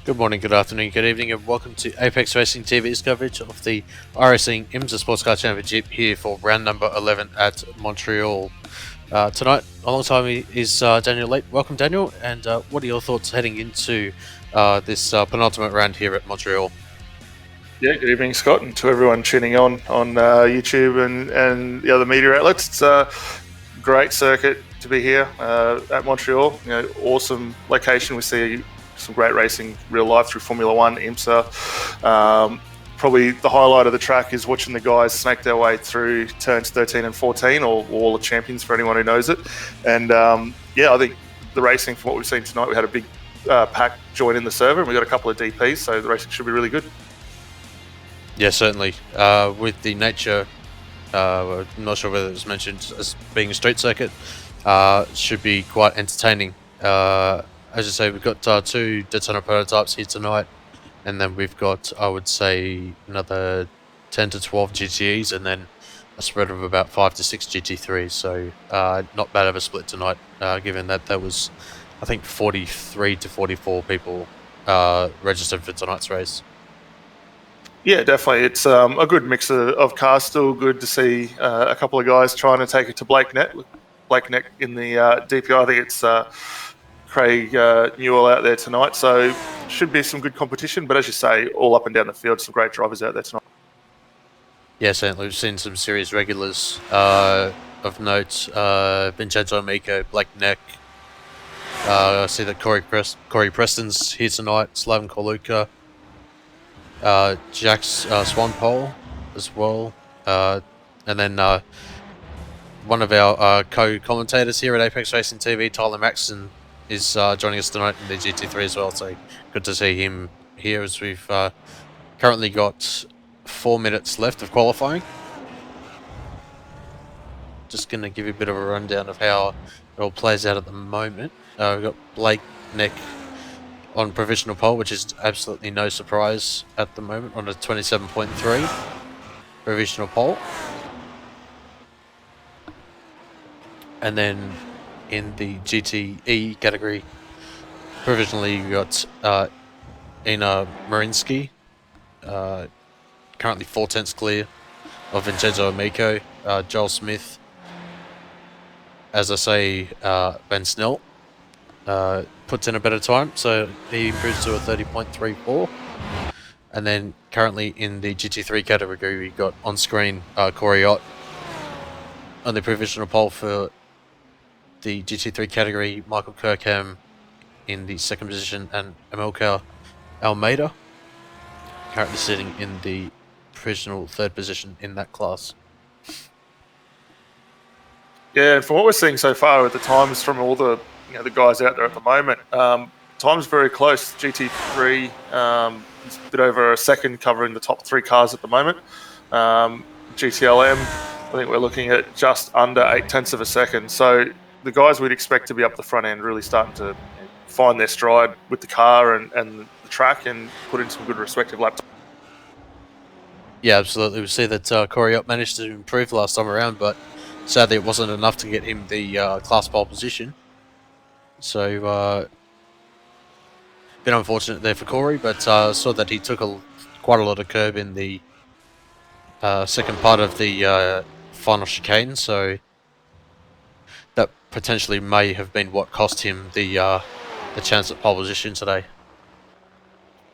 Good morning, good afternoon, good evening, and welcome to Apex Racing TV's coverage of the iRacing IMSA Sportscar Championship here for round number 11 at Montreal. Tonight, alongside me is Daniel Late. Welcome, Daniel, and what are your thoughts heading into this penultimate round here at Montreal? Yeah, good evening, Scott, and to everyone tuning on YouTube and the other media outlets. It's a great circuit to be here at Montreal. Awesome location. We see some great racing real life through Formula One, IMSA. Probably the highlight of the track is watching the guys snake their way through turns 13 and 14, or all the champions for anyone who knows it. And I think the racing, from what we've seen tonight, we had a big pack join in the server, and we got a couple of DPs, so the racing should be really good. Yeah, certainly. With the nature, I'm not sure whether it was mentioned as being a street circuit, should be quite entertaining. As I say, we've got two Daytona prototypes here tonight, and then we've got, I would say, another 10 to 12 GTEs, and then a spread of about 5 to 6 GT3s. So not bad of a split tonight, given that there was, I think, 43 to 44 people registered for tonight's race. Yeah, definitely. It's a good mix of cars. Still good to see a couple of guys trying to take it to Blake Neck in the DPI. I think it's Craig Newell out there tonight. So should be some good competition. But as you say, all up and down the field, some great drivers out there tonight. Yeah, certainly. We've seen some serious regulars of note. Vincenzo Amico, Blake Neck. I see that Corey Preston's here tonight. Slaven Korluka. Jack's Swanpole as well, and then one of our co-commentators here at Apex Racing TV, Tyler Maxson, is joining us tonight in the GT3 as well, so good to see him here as we've currently got 4 minutes left of qualifying. Just going to give you a bit of a rundown of how it all plays out at the moment. We've got Blake Neck on provisional pole, which is absolutely no surprise at the moment, on a 27.3 provisional pole. And then in the GTE category, provisionally we got Ina Marinsky, currently 4/10 clear of Vincenzo Amico. Joel Smith, as I say, Ben Snell puts in a better time, so he improves to a 30.34. And then currently in the GT3 category, we got on screen Corey Ott on the provisional pole for the GT3 category, Michael Kirkham in the second position, and Amilcar Almeida currently sitting in the provisional third position in that class. Yeah, and from what we're seeing so far at the times from all the the guys out there at the moment, time's very close. GT3 is a bit over a second, covering the top three cars at the moment. GTLM, I think we're looking at just under 0.8 of a second. So the guys we'd expect to be up the front end really starting to find their stride with the car and the track, and put in some good respective lap times. Yeah, absolutely. We see that Corey Ott managed to improve last time around, but sadly it wasn't enough to get him the class pole position. So, bit unfortunate there for Corey, but saw that he took quite a lot of curb in the second part of the final chicane, so that potentially may have been what cost him the chance at pole position today.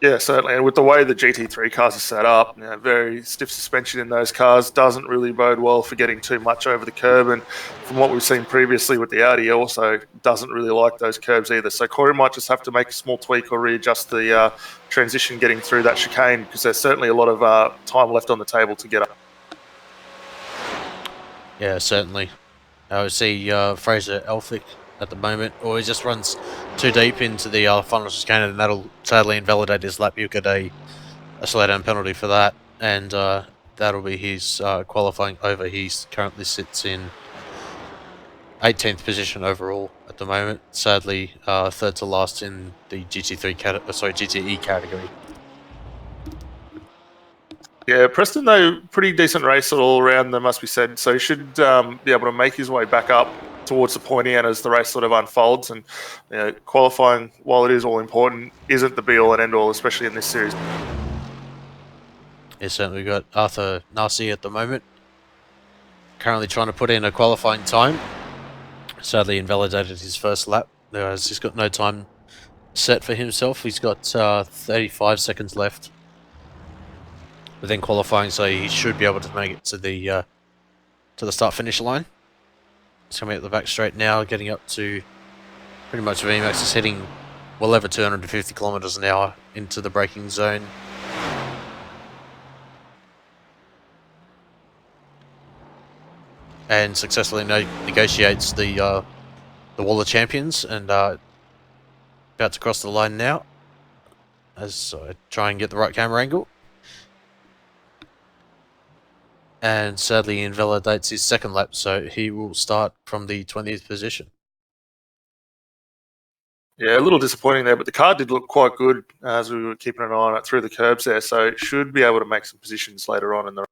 Yeah, certainly. And with the way the GT3 cars are set up, very stiff suspension in those cars doesn't really bode well for getting too much over the curb. And from what we've seen previously with the Audi, also doesn't really like those curbs either. So Corey might just have to make a small tweak or readjust the transition getting through that chicane, because there's certainly a lot of time left on the table to get up. Yeah, certainly. I would see Fraser Elphick at the moment, or he just runs too deep into the final chicane, and that'll sadly invalidate his lap. You'll get a slow down penalty for that, and that'll be his qualifying over. He currently sits in 18th position overall at the moment. Sadly, third to last in the GTE category. Yeah, Preston, though, pretty decent race all around, there must be said. So he should be able to make his way back up towards the pointy end as the race sort of unfolds. And qualifying, while it is all important, isn't the be-all and end-all, especially in this series. Yeah, certainly we've got Arthur Nasi at the moment, currently trying to put in a qualifying time. Sadly invalidated his first lap, as he's got no time set for himself. He's got 35 seconds left within qualifying, so he should be able to make it to the start-finish line. He's coming up the back straight now, getting up to pretty much VMAX is heading well over 250 kilometers an hour into the braking zone. And successfully negotiates the Wall of Champions, and about to cross the line now as I try and get the right camera angle. And sadly invalidates his second lap, so he will start from the 20th position. Yeah, a little disappointing there, but the car did look quite good as we were keeping an eye on it through the curbs there, so it should be able to make some positions later on in the...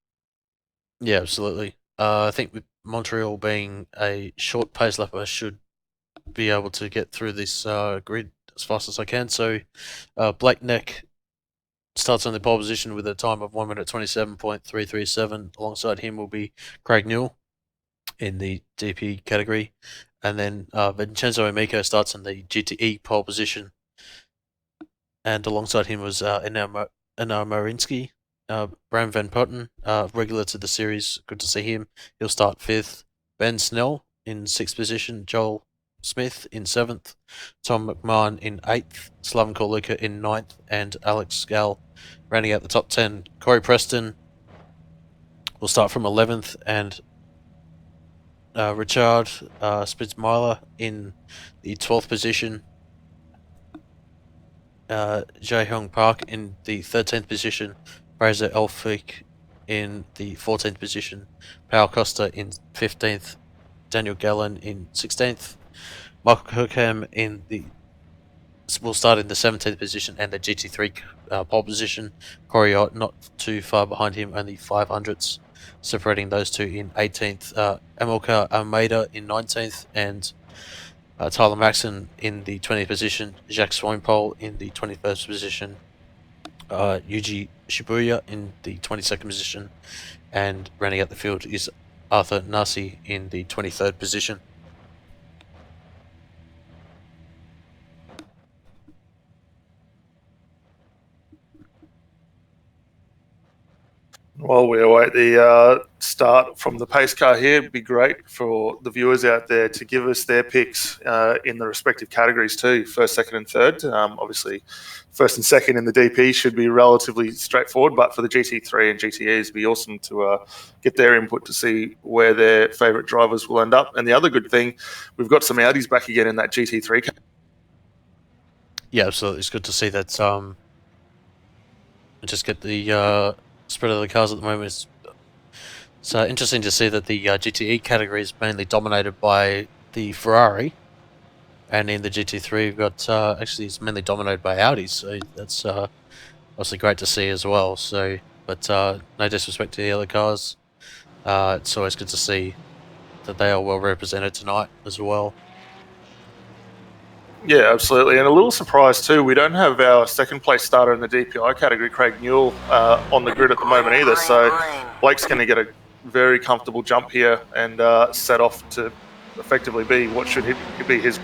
Yeah, absolutely. I think with Montreal being a short pace lap, I should be able to get through this grid as fast as I can. So Blake Neck starts on the pole position with a time of 1 minute 27.337. Alongside him will be Craig Newell in the DP category. And then Vincenzo Amico starts in the GTE pole position. And alongside him was Enar Marinsky. Bram Van Putten, regular to the series, good to see him. He'll start 5th. Ben Snell in 6th position. Joel Smith in 7th. Tom McMahon in 8th. Slaven Korluka in 9th. And Alex Gall rounding out the top 10. Corey Preston will start from 11th. And Richard Spitzmeiler in the 12th position. Jae-Hyung Park in the 13th position. Fraser Elphick in the 14th position. Pau Costa in 15th. Daniel Gallen in 16th. Michael Cookham will start in the 17th position and the GT3 pole position. Corey Ott not too far behind him, only 500ths separating those two in 18th. Amilcar Almeida in 19th, and Tyler Maxson in the 20th position. Jacques Swainpole in the 21st position. Yuji Shibuya in the 22nd position, and rounding out the field is Arthur Nasi in the 23rd position. While we await the start from the pace car here, it'd be great for the viewers out there to give us their picks in the respective categories too, 1st, 2nd and 3rd. Obviously, 1st and 2nd in the DP should be relatively straightforward, but for the GT3 and GTEs, it'd be awesome to get their input to see where their favourite drivers will end up. And the other good thing, we've got some Audis back again in that GT3 category. Yeah, absolutely. It's good to see that. Just get the spread of the cars at the moment. It's interesting to see that the GTE category is mainly dominated by the Ferrari, and in the GT3 we've got actually it's mainly dominated by Audis. So that's obviously great to see as well. So, but no disrespect to the other cars, it's always good to see that they are well represented tonight as well. Yeah, absolutely. And a little surprise too, we don't have our 2nd place starter in the DPI category, Craig Newell, on the grid at the moment either. So Blake's going to get a very comfortable jump here and set off to effectively be what should be his...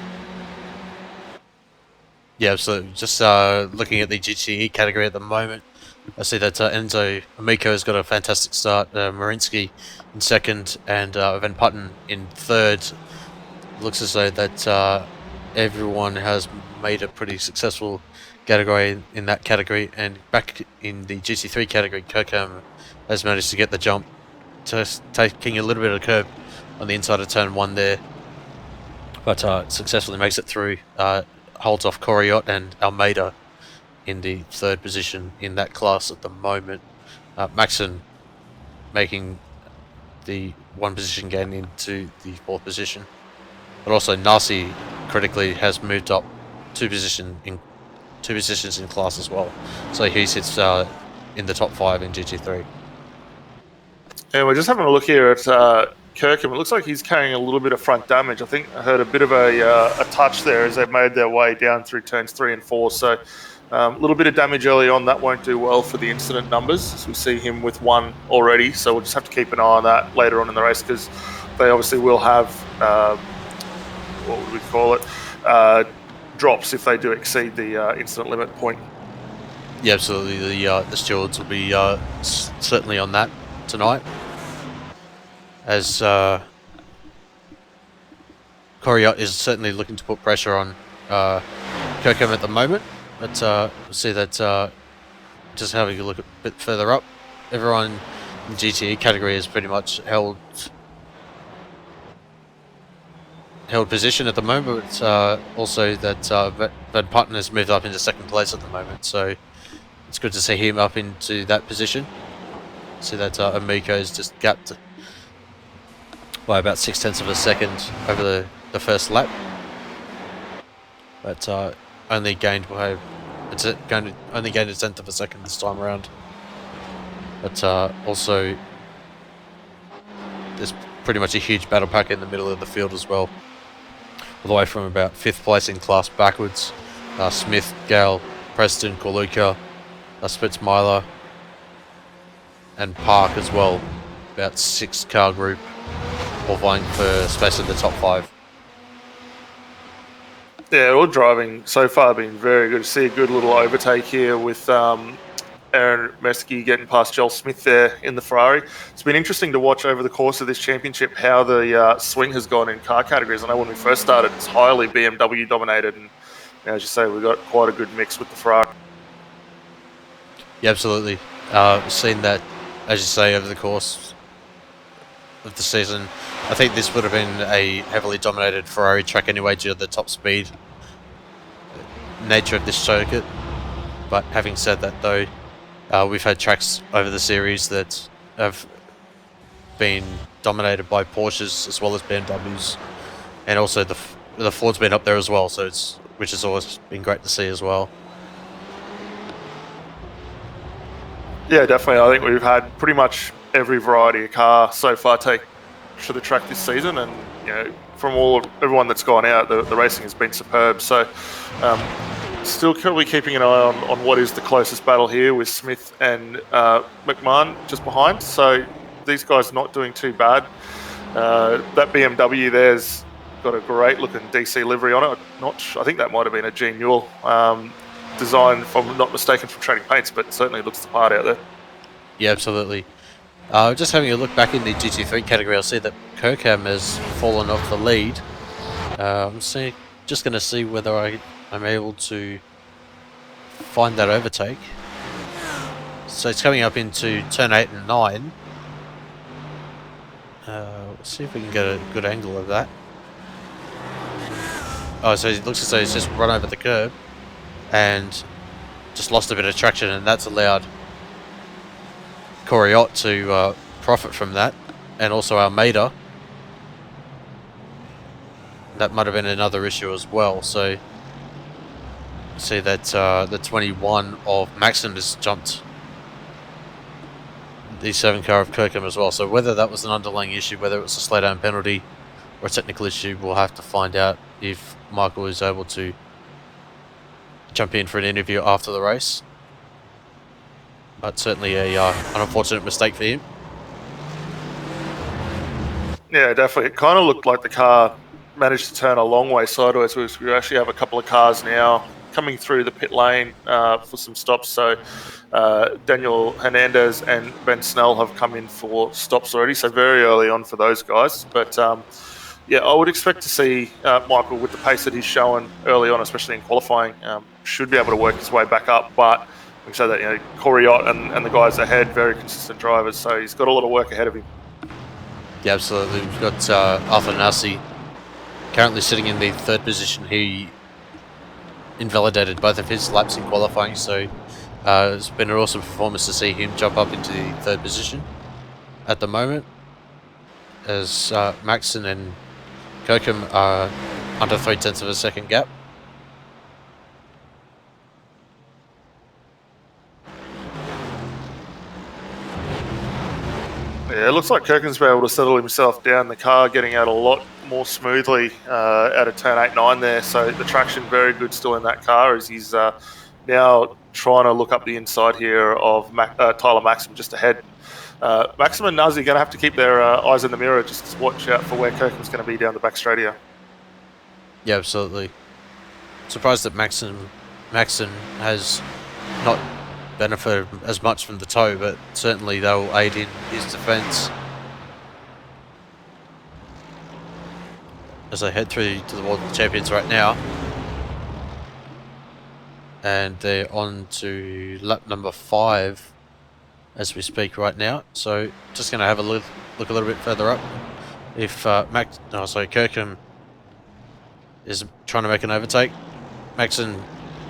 Yeah, so just looking at the GTE category at the moment, I see that Enzo Amico has got a fantastic start. Marinsky in 2nd and Van Putten in 3rd. Looks as though that everyone has made a pretty successful category in that category, and back in the GT3 category, Kirkham has managed to get the jump, just taking a little bit of a curb on the inside of turn 1 there, but successfully makes it through, holds off Corey Ott and Almeida in the 3rd position in that class at the moment. Maxson making the 1 position gain into the 4th position. But also Nasi critically has moved up 2 positions in class as well. So he sits in the top 5 in GT3. And we're just having a look here at Kirkham, it looks like he's carrying a little bit of front damage. I think I heard a bit of a touch there as they made their way down through turns 3 and 4. So a little bit of damage early on. That won't do well for the incident numbers, as we see him with 1 already. So we'll just have to keep an eye on that later on in the race, because they obviously will have, what would we call it, drops if they do exceed the incident limit point. Yeah, absolutely. The stewards will be certainly on that tonight, as Coriot is certainly looking to put pressure on Kirkham at the moment. But we'll see that just having a look a bit further up, everyone in the GTE category has pretty much held position at the moment. But also that Van Putten has moved up into second place at the moment, so it's good to see him up into that position. See that Amico is just gapped by about 0.6 of a second over the first lap, but only gained by only gained a 1/10 of a second this time around. But also there's pretty much a huge battle pack in the middle of the field as well, all the way from about 5th place in class backwards. Smith, Gale, Preston, Corluka, Spitzmeiler, and Park as well. About 6 car group, all vying for space in the top 5. Yeah, all driving so far been very good. To see a good little overtake here with Aaron Meski getting past Joel Smith there in the Ferrari. It's been interesting to watch over the course of this championship how the swing has gone in car categories. I know when we first started, it's highly BMW dominated, and as you say, we've got quite a good mix with the Ferrari. Yeah, absolutely. We've seen that, as you say, over the course of the season. I think this would have been a heavily dominated Ferrari track anyway due to the top speed nature of this circuit. But having said that though, we've had tracks over the series that have been dominated by Porsches as well as BMWs, and also the Ford's been up there as well, so which has always been great to see as well. Yeah, definitely. I think we've had pretty much every variety of car so far take to the track this season, and from everyone that's gone out, the racing has been superb. So still currently keeping an eye on what is the closest battle here, with Smith and McMahon just behind. So these guys not doing too bad. That BMW there's got a great looking DC livery on it. I think that might have been a Gene Newell design, if I'm not mistaken, from Trading Paints, but certainly looks the part out there. Yeah, absolutely. Just having a look back in the GT3 category, I'll see that Kirkham has fallen off the lead. I'm just going to see whether I'm able to find that overtake. So it's coming up into turn 8 and 9. Let's see if we can get a good angle of that. Oh, so it looks as though he's just run over the curb and just lost a bit of traction, and that's allowed Coriot to profit from that, and also Almeida. That might have been another issue as well. So see that the 21 of Maxon has jumped the 7 car of Kirkham as well. So whether that was an underlying issue, whether it was a slow down penalty or a technical issue, we'll have to find out if Michael is able to jump in for an interview after the race. But certainly an unfortunate mistake for him. Yeah, definitely. It kind of looked like the car managed to turn a long way sideways. We actually have a couple of cars now coming through the pit lane for some stops. So Daniel Hernandez and Ben Snell have come in for stops already. So very early on for those guys. But yeah, I would expect to see Michael, with the pace that he's shown early on, especially in qualifying, should be able to work his way back up. But we say that Coriot and the guys ahead, very consistent drivers. So he's got a lot of work ahead of him. Yeah, absolutely. We've got Arthur Nasi currently sitting in the 3rd position. He invalidated both of his laps in qualifying, so it's been an awesome performance to see him jump up into the 3rd position at the moment, as Maxon and Kirkham are under 0.3 of a second gap. Yeah, it looks like Kirkham's been able to settle himself down. The car getting out a lot more smoothly out of turn 8, 9 there. So the traction very good still in that car as he's now trying to look up the inside here of Tyler Maxim just ahead. Maxim and Nazi are going to have to keep their eyes in the mirror, just watch out for where Kirkham's going to be down the back straight here. Yeah, absolutely. Surprised that Maxim has not benefited as much from the tow, but certainly they'll aid in his defence as they head through to the World Champions right now. And they're on to lap number 5 as we speak right now. So just going to have a look a little bit further up. If Kirkham is trying to make an overtake, Maxon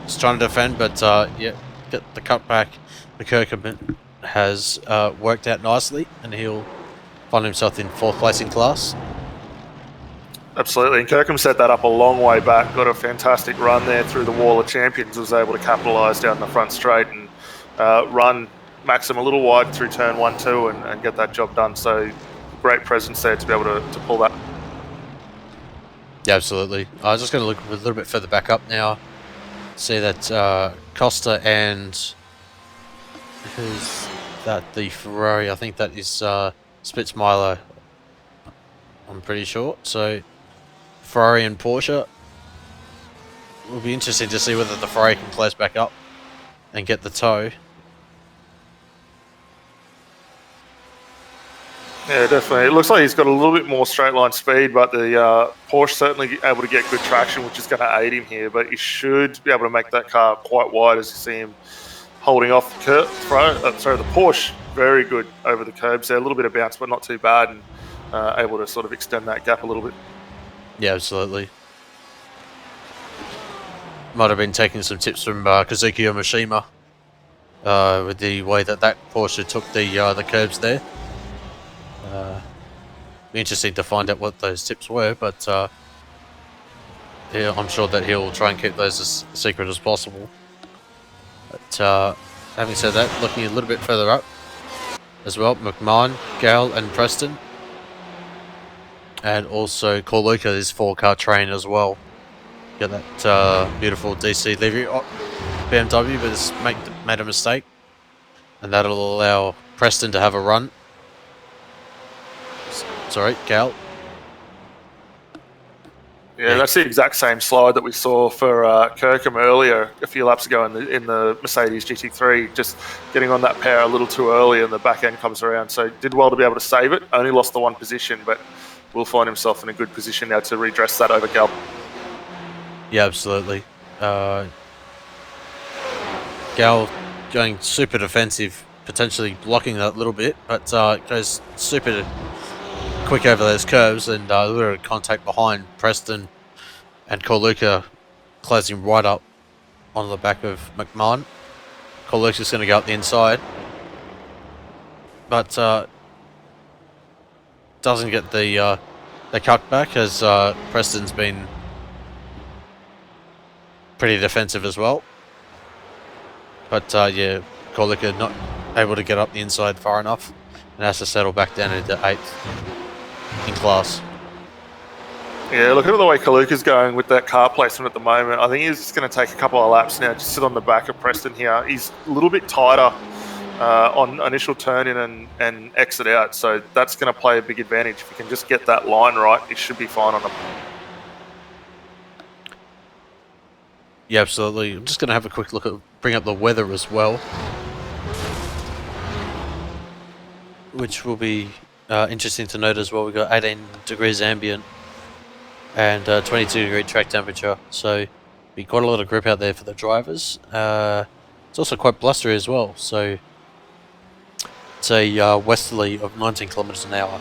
is trying to defend, but yeah, get the cutback. The Kirkham has worked out nicely, and he'll find himself in 4th place in class. Absolutely, and Kirkham set that up a long way back, got a fantastic run there through the Wall of Champions, was able to capitalise down the front straight and run Maxim a little wide through turn 1, 2 and get that job done. So great presence there to be able to pull that. Yeah, absolutely. I was just going to look a little bit further back up now, see that Costa and who's that, the Ferrari, I think that is Spitzmeiler, I'm pretty sure. So Ferrari and Porsche. It will be interesting to see whether the Ferrari can close back up and get the tow. Yeah, definitely. It looks like he's got a little bit more straight line speed, but the Porsche certainly able to get good traction, which is going to aid him here. But he should be able to make that car quite wide as you see him holding off the Porsche. Very good over the curbs there. A little bit of bounce, but not too bad, and able to sort of extend that gap a little bit. Yeah, absolutely. Might have been taking some tips from Kazuki Yamashima with the way that Porsche took the curbs there. Be interesting to find out what those tips were, but yeah, I'm sure that he'll try and keep those as secret as possible. But having said that, looking a little bit further up as well, McMahon, Gal and Preston. And also Corluka is 4-car train as well. Got that beautiful DC livery. Oh, BMW, but it's made a mistake. And that'll allow Preston to have a run. Sorry, Gal. Yeah, that's the exact same slide that we saw for Kirkham earlier a few laps ago in the Mercedes GT3, just getting on that pair a little too early and the back end comes around. So did well to be able to save it, only lost the 1 position, but will find himself in a good position now to redress that over Gal. Yeah, absolutely. Gal going super defensive, potentially blocking that a little bit, but goes super quick over those curves and a little contact behind Preston and Corluka closing right up on the back of McMahon. Corluka's going to go up the inside, but doesn't get the cutback as Preston's been pretty defensive as well. But yeah, Corluka not able to get up the inside far enough and has to settle back down into 8th in class. Yeah, look at the way Kaluka's going with that car placement at the moment. I think he's just going to take a couple of laps now, just sit on the back of Preston here. He's a little bit tighter on initial turn in and exit out, so that's going to play a big advantage. If he can just get that line right, he should be fine on them. Yeah, absolutely. I'm just going to have a quick look at, bring up the weather as well, which will be interesting to note as well. We've got 18 degrees ambient and 22 degree track temperature, so be quite a lot of grip out there for the drivers. It's also quite blustery as well, so it's a westerly of 19 kilometers an hour.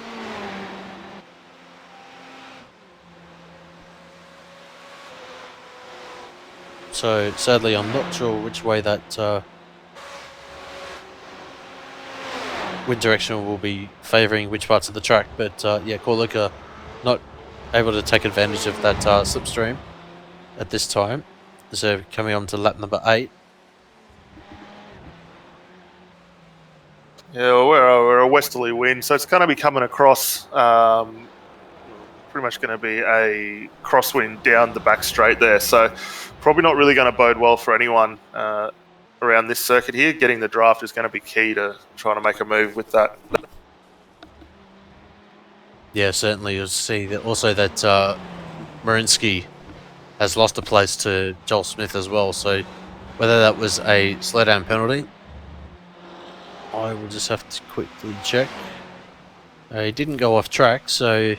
So sadly, I'm not sure which way that wind direction will be favouring which parts of the track, but yeah, Corluka not able to take advantage of that slipstream at this time. So coming on to lap number 8. Yeah, well, we're a westerly wind, so it's going to be coming across. Pretty much going to be a crosswind down the back straight there, so probably not really going to bode well for anyone around this circuit here. Getting the draft is going to be key to trying to make a move with that. Yeah, certainly. You'll see that also that Marinsky has lost a place to Joel Smith as well. So whether that was a slowdown penalty, I will just have to quickly check. He didn't go off track, so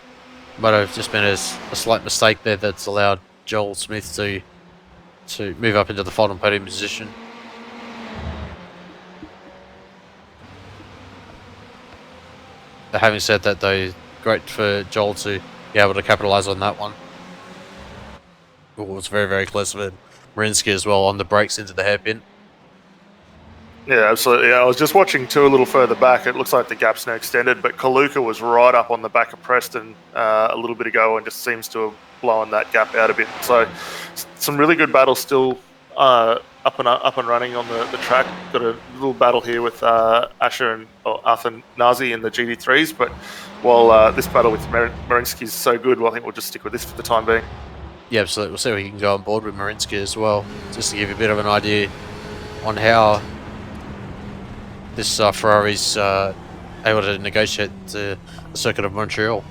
might have just been a slight mistake there that's allowed Joel Smith to move up into the final podium position. But having said that, though, great for Joel to be able to capitalise on that one. Oh, it was very, very close for Marinsky as well on the brakes into the hairpin. Yeah, absolutely. I was just watching too a little further back. It looks like the gap's now extended, but Kaluka was right up on the back of Preston a little bit ago and just seems to have blown that gap out a bit. So some really good battles still up and running on the track. Got a little battle here with Asher and Arthur Nazi in the GT3s, but while this battle with Marinsky is so good, well, I think we'll just stick with this for the time being. Yeah, absolutely. We'll see if we can go on board with Marinsky as well, just to give you a bit of an idea on how this Ferrari's able to negotiate the circuit of Montreal.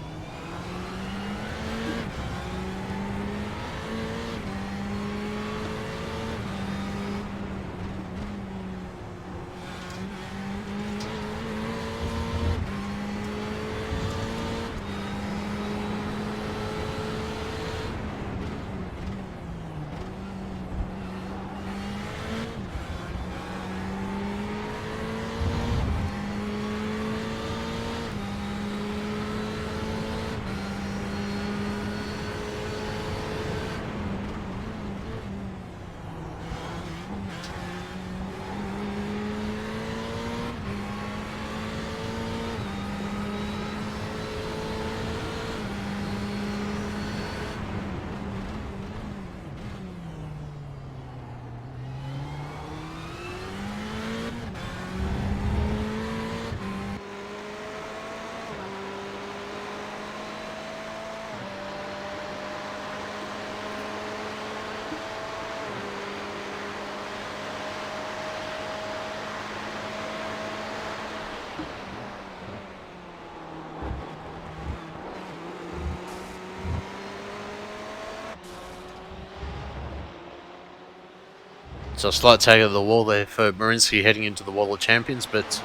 So a slight tag of the wall there for Marinsky heading into the Wall of Champions, but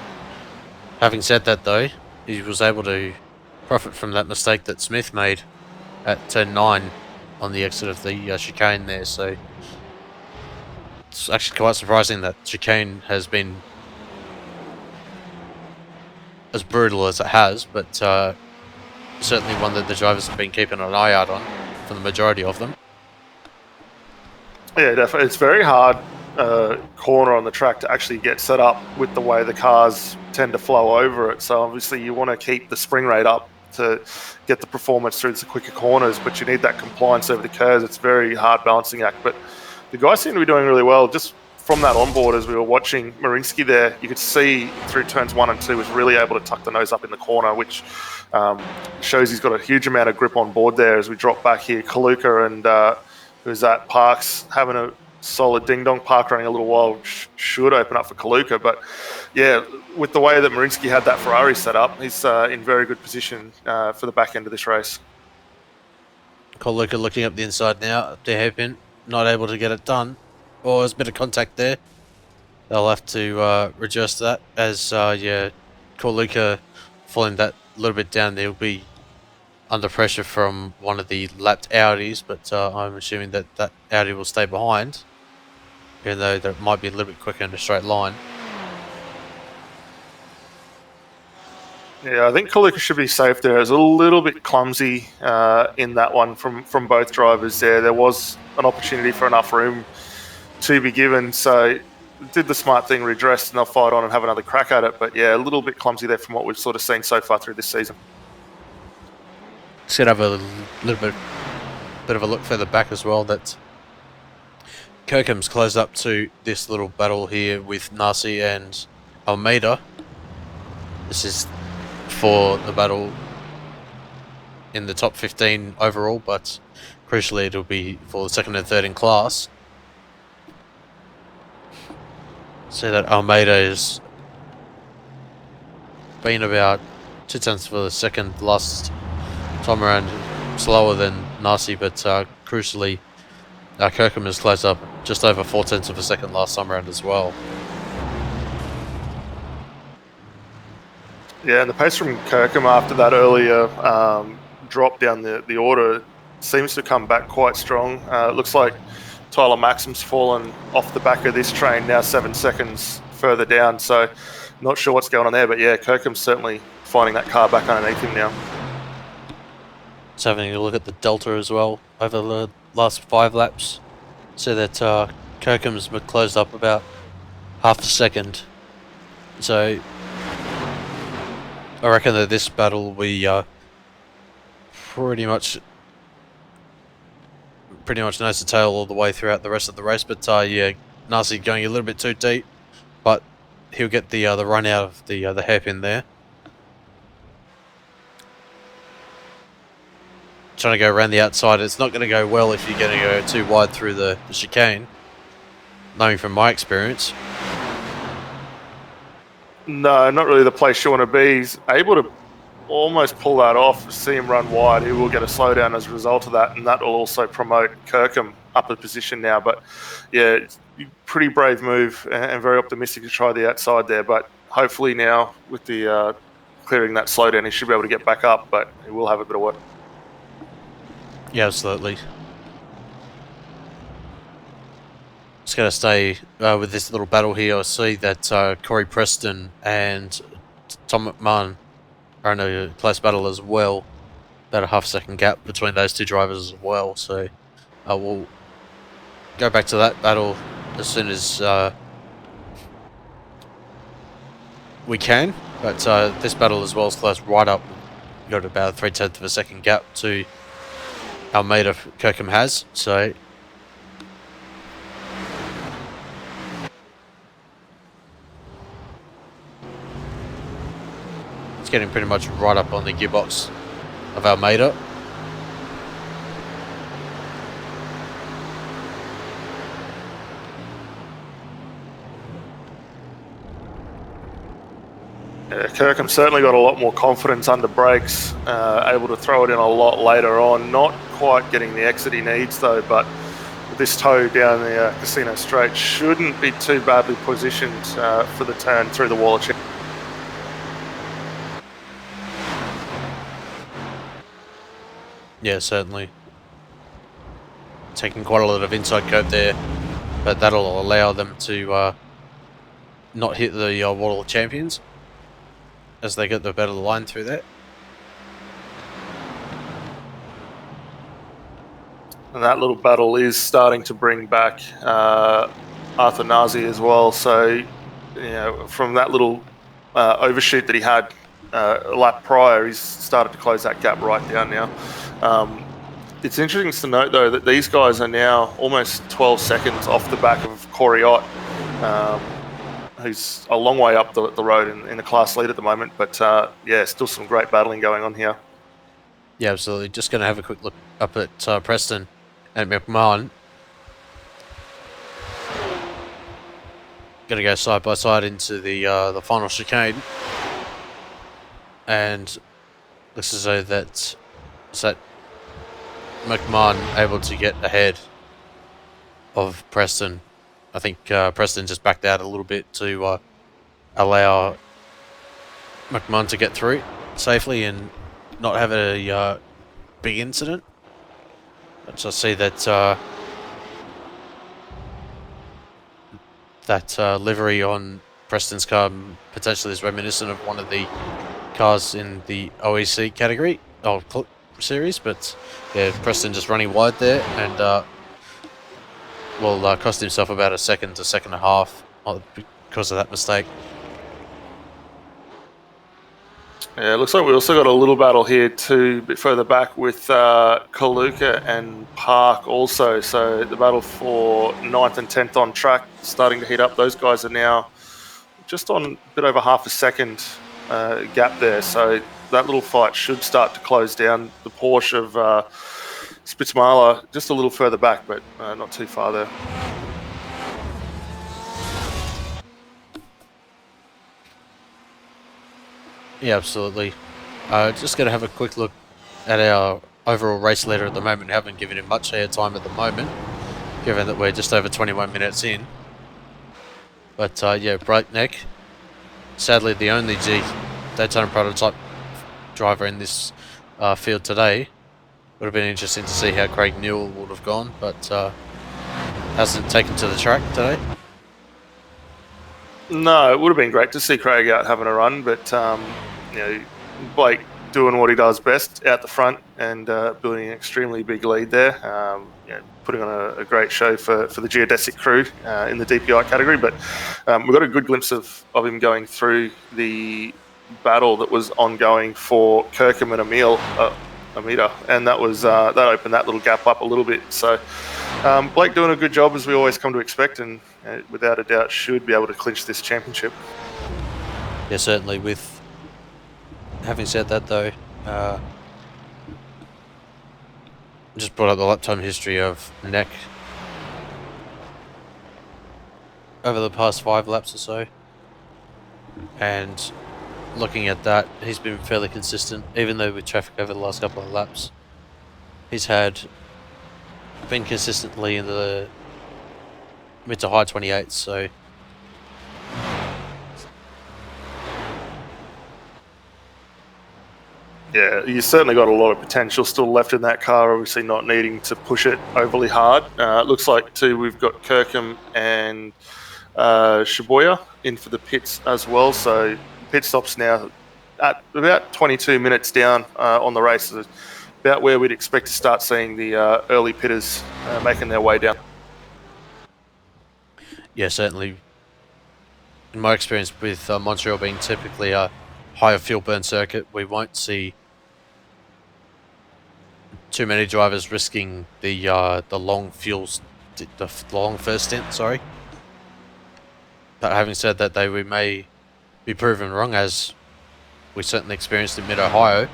having said that though, he was able to profit from that mistake that Smith made at turn 9 on the exit of the chicane there, so it's actually quite surprising that chicane has been as brutal as it has, but certainly one that the drivers have been keeping an eye out on for the majority of them. Yeah, definitely. It's very hard corner on the track to actually get set up with the way the cars tend to flow over it. So obviously you want to keep the spring rate up to get the performance through the quicker corners, but you need that compliance over the curves. It's a very hard balancing act, but the guys seem to be doing really well. Just from that onboard, as we were watching Marinsky there, you could see through turns 1 and 2 was really able to tuck the nose up in the corner, which shows he's got a huge amount of grip on board there. As we drop back here, Kaluka and who's that, Parks, having a solid ding-dong. Park running a little while should open up for Kaluka, but yeah, with the way that Marinsky had that Ferrari set up, he's in very good position for the back end of this race. Kaluka looking up the inside now, up the hairpin, not able to get it done. Oh, there's a bit of contact there. They'll have to readjust that as, yeah, Kaluka falling that little bit down there will be under pressure from one of the lapped Audis, but I'm assuming that that Audi will stay behind, even though that might be a little bit quicker in a straight line. Yeah, I think Kaluka should be safe there. It was a little bit clumsy in that one from both drivers there. There was an opportunity for enough room to be given, so did the smart thing, redressed, and they'll fight on and have another crack at it. But yeah, a little bit clumsy there from what we've sort of seen so far through this season. Should have a little bit of a look further back as well, that Kirkham's closed up to this little battle here with Nasi and Almeida. This is for the battle in the top 15 overall, but crucially it'll be for the second and third in class. See that Almeida has been about 2 tenths for the second last time around, slower than Nasi, but crucially Kirkham has closed up just over 4 tenths of a second last time around as well. Yeah, and the pace from Kirkham after that earlier drop down the order seems to come back quite strong. It looks like Tyler Maxim's fallen off the back of this train now 7 seconds further down, so not sure what's going on there, but yeah, Kirkham's certainly finding that car back underneath him now. Just having a look at the delta as well over the last 5 laps, so that Kirkham's closed up about half a second. So I reckon that this battle will be pretty much nose to tail all the way throughout the rest of the race. But yeah, Nasi going a little bit too deep, but he'll get the run out of the hairpin there. Trying to go around the outside, it's not going to go well if you're going to go too wide through the chicane, knowing from my experience. No, not really the place you want to be. He's able to almost pull that off, see him run wide. He will get a slowdown as a result of that, and that will also promote Kirkham up a position now. But yeah, it's a pretty brave move and very optimistic to try the outside there. But hopefully now with the clearing that slowdown, he should be able to get back up, but he will have a bit of work. Yeah, absolutely. Just going to stay with this little battle here. I see that Corey Preston and Tom McMahon are in a close battle as well. About a half-second gap between those two drivers as well. So we'll go back to that battle as soon as we can. But this battle as well is close right up. We've got about a 3/10 of a second gap to Almeida Kirkham has. So it's getting pretty much right up on the gearbox of Almeida. Yeah, Kirkham certainly got a lot more confidence under brakes, able to throw it in a lot later on. Not quite getting the exit he needs though, but this toe down the Casino Straight shouldn't be too badly positioned for the turn through the wall of chicken. Yeah, certainly. Taking quite a lot of inside curve there, but that'll allow them to not hit the Wall of Champions as they get the better line through that. And that little battle is starting to bring back Arthur Nazi as well. So, you know, from that little overshoot that he had a lap prior, he's started to close that gap right down now. It's interesting to note, though, that these guys are now almost 12 seconds off the back of Corey Ott, who's a long way up the road in the class lead at the moment. But, yeah, still some great battling going on here. Yeah, absolutely. Just going to have a quick look up at Preston and McMahon. Going to go side by side into the final chicane. And looks as though that McMahon able to get ahead of Preston. I think Preston just backed out a little bit to allow McMahon to get through safely and not have a big incident. But I see that livery on Preston's car potentially is reminiscent of one of the cars in the OEC category series, but yeah, Preston just running wide there and will cost himself about a second to second and a half because of that mistake. Yeah, it looks like we also got a little battle here too, a bit further back with Kaluka and Park also. So the battle for 9th and 10th on track starting to heat up. Those guys are now just on a bit over half a second gap there. So that little fight should start to close down. The Porsche of Spitzmaler just a little further back, but not too far there. Yeah, absolutely. Just going to have a quick look at our overall race leader at the moment. Haven't given him much air time at the moment, given that we're just over 21 minutes in. But yeah, Breakneck, sadly the only Daytona prototype driver in this field today. Would have been interesting to see how Craig Newell would have gone, but hasn't taken to the track today. No, it would have been great to see Craig out having a run, but you know, Blake doing what he does best out the front and building an extremely big lead there. You know, putting on a great show for the geodesic crew in the DPI category. But we got a good glimpse of him going through the battle that was ongoing for Kirkham and Emil. Amita, and that was that opened that little gap up a little bit. So Blake doing a good job, as we always come to expect, and without a doubt should be able to clinch this championship. Yeah, certainly. With having said that, though, just brought up the lap time history of Neck over the past 5 laps or so, and looking at that, he's been fairly consistent, even though with traffic over the last couple of laps. He's been consistently in the mid to high 28s, so yeah, you certainly got a lot of potential still left in that car, obviously not needing to push it overly hard. It looks like too we've got Kirkham and Shibuya in for the pits as well, so pit stops now at about 22 minutes down on the race. So about where we'd expect to start seeing the early pitters making their way down. yeah, certainly. In my experience with Montreal being typically a higher fuel burn circuit, we won't see too many drivers risking the long the long first stint. Sorry, but having said that, we may be proven wrong, as we certainly experienced in Mid-Ohio.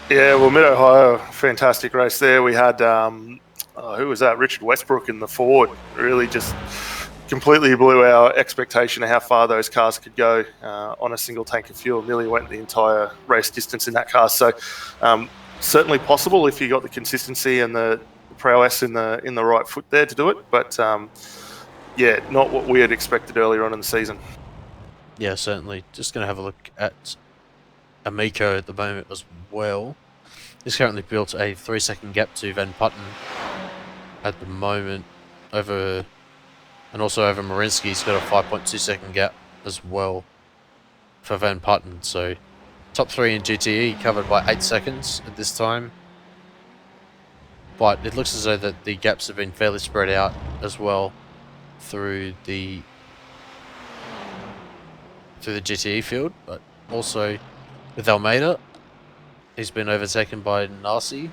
Yeah, well, Mid-Ohio, fantastic race there. We had, who was that? Richard Westbrook in the Ford. Really just completely blew our expectation of how far those cars could go on a single tank of fuel. Nearly went the entire race distance in that car. So certainly possible if you got the consistency and the prowess in the right foot there to do it. But yeah, not what we had expected earlier on in the season. Yeah, certainly. Just going to have a look at Amico at the moment as well. He's currently built a 3-second gap to Van Putten at the moment, and also over Marinsky. He's got a 5.2-second gap as well for Van Putten. So top 3 in GTE covered by 8 seconds at this time. But it looks as though that the gaps have been fairly spread out as well through the GTE field, but also with Almeida, he's been overtaken by Nasi.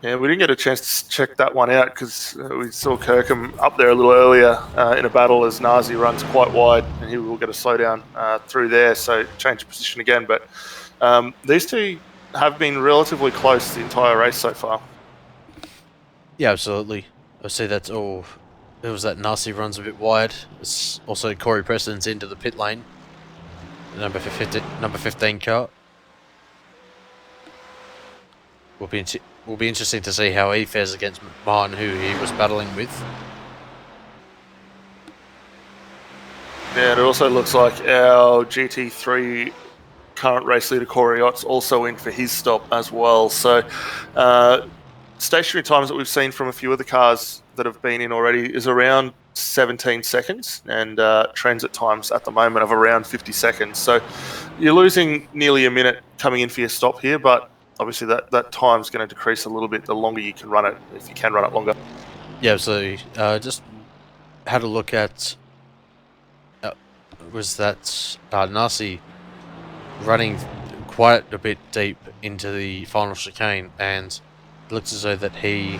Yeah, we didn't get a chance to check that one out because we saw Kirkham up there a little earlier in a battle as Nasi runs quite wide, and he will get a slowdown through there, so change of position again. But these two have been relatively close the entire race so far. Yeah, absolutely. I see that's all. There was that Nasi runs a bit wide. It's also Corey Preston's into the pit lane. The number 15 car. Will be interesting to see how he fares against McMahon, who he was battling with. Yeah, it also looks like our GT3 current race leader Corey Ott's also in for his stop as well. So stationary times that we've seen from a few of the cars that have been in already is around 17 seconds, and transit times at the moment of around 50 seconds. So you're losing nearly a minute coming in for your stop here, but obviously that time's going to decrease a little bit the longer you can run it, if you can run it longer. Yeah, so just had a look at was that Nasi running quite a bit deep into the final chicane, and it looks as though that he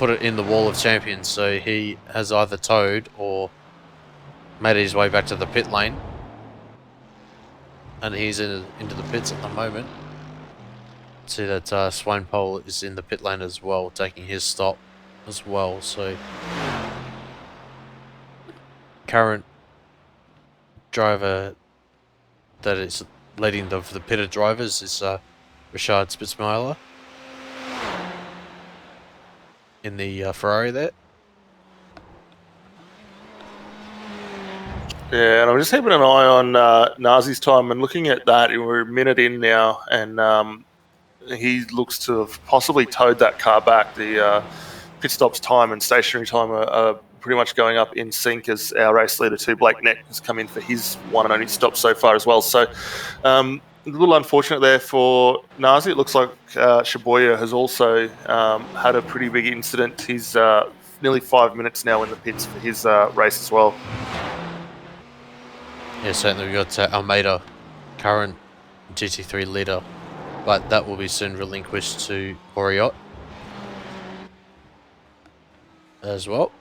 put it in the wall of champions, so he has either towed or made his way back to the pit lane. And he's into the pits at the moment. See that Swinepole is in the pit lane as well, taking his stop as well. So current driver that is leading the pitted drivers is Richard Spitzmeier in the Ferrari there. Yeah, and I'm just keeping an eye on Nazi's time and looking at that. We're a minute in now, and he looks to have possibly towed that car back. The pit stops time and stationary time are pretty much going up in sync as our race leader too, Blake Neck, has come in for his one and only stop so far as well. So a little unfortunate there for Nazi. It looks like Shibuya has also had a pretty big incident. He's nearly 5 minutes now in the pits for his race as well. Yeah, certainly we've got Almeida, current GT3 leader, but that will be soon relinquished to Oriot as well.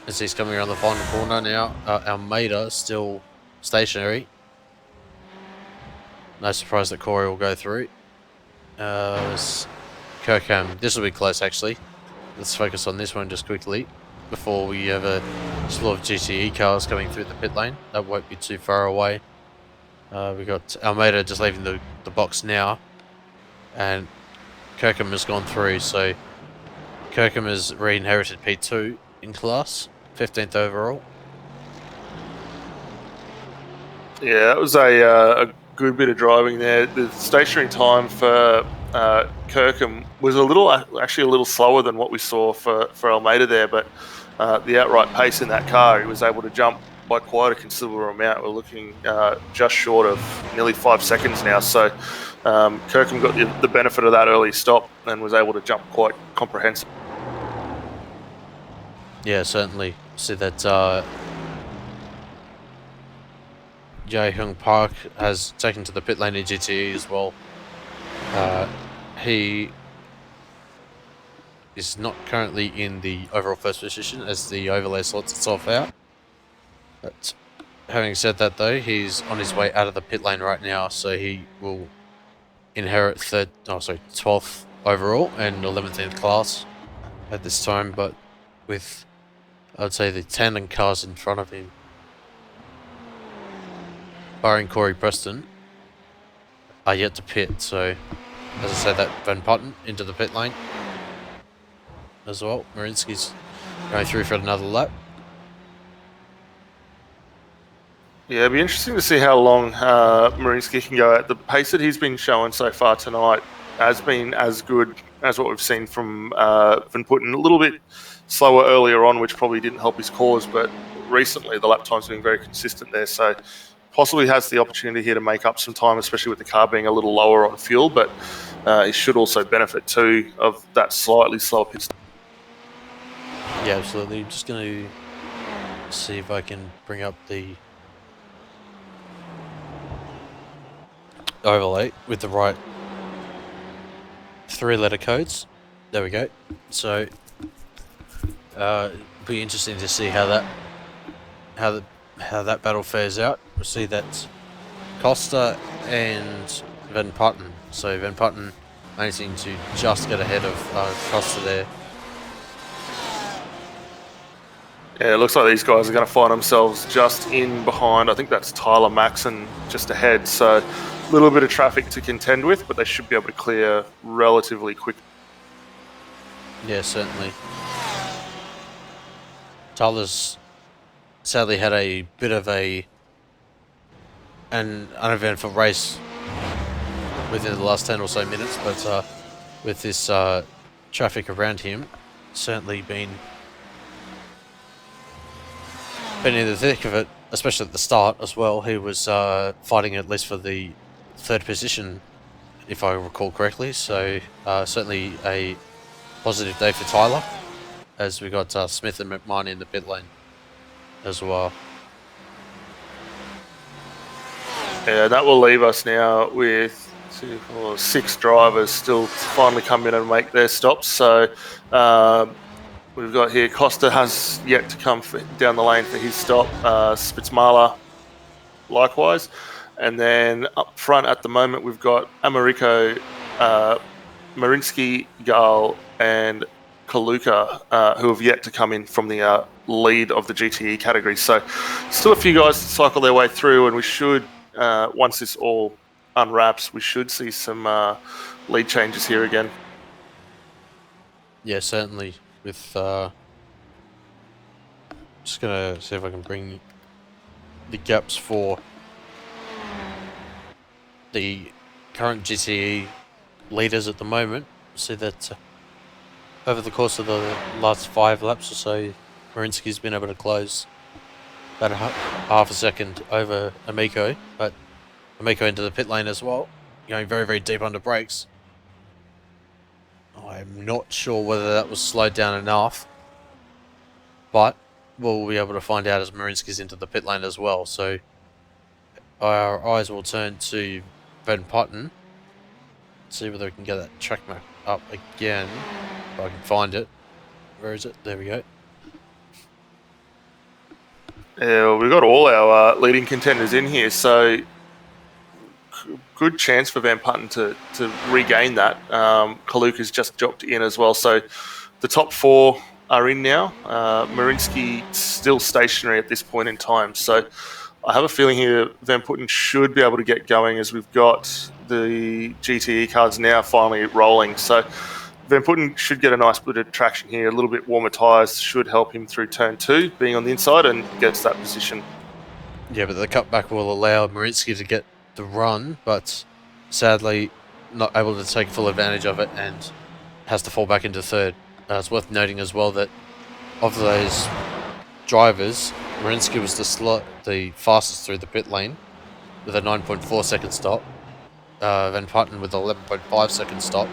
As he's coming around the final corner now, Almeida still stationary. No surprise that Corey will go through. Kirkham, this will be close actually. Let's focus on this one just quickly before we have a slew of GTE cars coming through the pit lane. That won't be too far away. We've got Almeida just leaving the box now, and Kirkham has gone through, so Kirkham has re-inherited P2 in class, 15th overall. Yeah, that was a good bit of driving there. The stationary time for Kirkham was actually a little slower than what we saw for Almeida there, but the outright pace in that car, he was able to jump by quite a considerable amount. We're looking just short of nearly 5 seconds now, so Kirkham got the benefit of that early stop and was able to jump quite comprehensive. Yeah, certainly. See that Jae-Hyung Park has taken to the pit lane in GTE as well. He is not currently in the overall first position as the overlay sorts itself out. But having said that though, he's on his way out of the pit lane right now, so he will inherit 12th overall and 11th in class at this time, but with, I'd say, the tandem cars in front of him, barring Corey Preston, are yet to pit. So as I said, that Van Putten into the pit lane as well. Marinsky's going through for another lap. Yeah, it'd be interesting to see how long Marinsky can go at. The pace that he's been showing so far tonight has been as good as what we've seen from Van Putten. A little bit slower earlier on, which probably didn't help his cause, but recently the lap time's been very consistent there. So possibly has the opportunity here to make up some time, especially with the car being a little lower on fuel, but he should also benefit too of that slightly slower pit stop. Yeah, absolutely. Just going to see if I can bring up the overlay with the right 3-letter codes. There we go. So it'll be interesting to see how that battle fares out. We'll see that Costa and Van Putten. So Van Putten managing to just get ahead of Costa there. Yeah, it looks like these guys are going to find themselves just in behind. I think that's Tyler Maxon just ahead. So a little bit of traffic to contend with, but they should be able to clear relatively quick. Yeah, certainly. Tyler's sadly had a bit of an uneventful race within the last 10 or so minutes, but with this traffic around him, certainly been in the thick of it, especially at the start as well. He was fighting at least for the 3rd position, if I recall correctly, so certainly a positive day for Tyler, as we got Smith and McMahon in the pit lane as well. Yeah, that will leave us now with 2, 4, 6 drivers still finally come in and make their stops. So we've got here Costa has yet to come down the lane for his stop. Spitzmaler likewise. And then up front at the moment, we've got Americo, Marinsky, Gal, and Kaluka, who have yet to come in from the lead of the GTE category. So still a few guys to cycle their way through, and we should, once this all unwraps, we should see some lead changes here again. Yeah, certainly. With just gonna see if I can bring the gaps for the current GTE leaders at the moment. See that over the course of the last 5 laps or so, Marinsky's been able to close about half a second over Amico, but Amico into the pit lane as well, going very, very deep under brakes. I'm not sure whether that was slowed down enough, but we'll be able to find out as Marinsky's into the pit lane as well. So our eyes will turn to Van Putten, see whether we can get that track map up again, if I can find it. Where is it? There we go. Yeah, well, we've got all our leading contenders in here, so good chance for Van Putten to regain that. Kaluka's just dropped in as well, so the top 4 are in now. Marinsky still stationary at this point in time, so I have a feeling here Van Putten should be able to get going as we've got the GTE cars now finally rolling. So Van Putten should get a nice bit of traction here. A little bit warmer tyres should help him through turn 2, being on the inside, and gets that position. Yeah, but the cutback will allow Marinsky to get the run, but sadly not able to take full advantage of it and has to fall back into third. It's worth noting as well that of those drivers, Marinsky was the fastest through the pit lane with a 9.4 second stop. Van Putten with 11.5 second stop.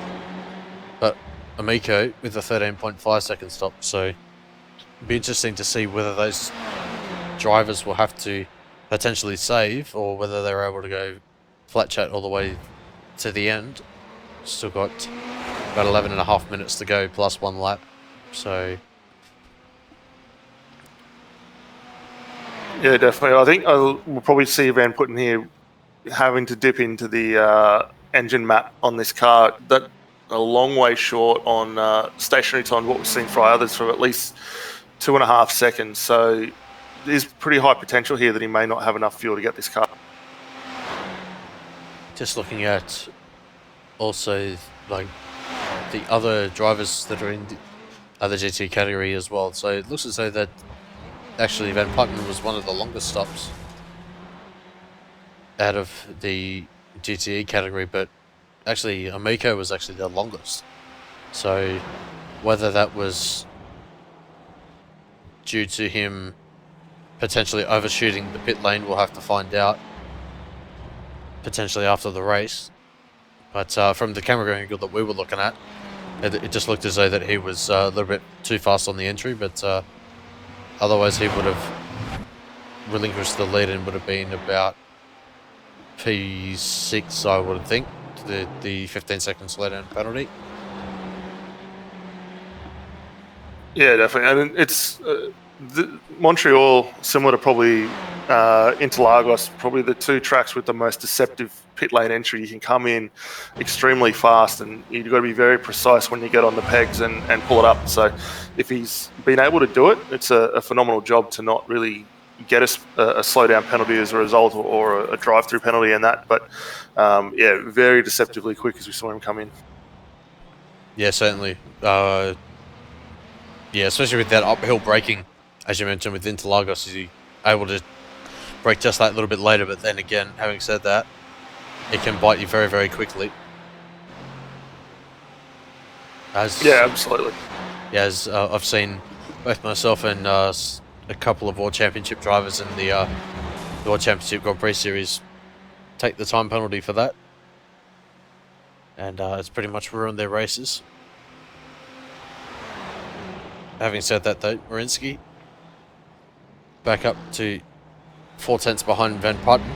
But Amico with a 13.5 second stop. So it'll be interesting to see whether those drivers will have to potentially save or whether they're able to go flat chat all the way to the end. Still got about 11.5 minutes to go plus 1 lap. So yeah, definitely. I think we'll probably see Van Putten here having to dip into the engine map on this car. That a long way short on stationary time, what we've seen for others, for at least 2.5 seconds. So there's pretty high potential here that he may not have enough fuel to get this car. just looking at also like the other drivers that are in the other GT category as well. So it looks as though that actually Van Putten was one of the longest stops out of the GTE category, but actually Amico was actually the longest. So whether that was due to him potentially overshooting the pit lane, we'll have to find out potentially after the race. But from the camera angle that we were looking at, it just looked as though that he was a little bit too fast on the entry, but otherwise he would have relinquished the lead and would have been about P6, I would think, the 15 second slowdown penalty. Yeah, definitely. And it's Montreal, similar to probably Interlagos, probably the 2 tracks with the most deceptive pit lane entry. You can come in extremely fast, and you've got to be very precise when you get on the pegs and pull it up. So if he's been able to do it, it's a phenomenal job to not really get a slowdown penalty as a result, or a drive-through penalty and that. But yeah, very deceptively quick as we saw him come in. Yeah, certainly. Yeah, especially with that uphill braking, as you mentioned with Interlagos, is he able to brake just that little bit later? But then again, having said that, it can bite you very, very quickly. Yeah, absolutely. Yeah, as I've seen both myself and a couple of World Championship drivers in the World Championship Grand Prix Series take the time penalty for that. And it's pretty much ruined their races. Having said that though, Marinsky back up to 4 tenths behind Van Putten.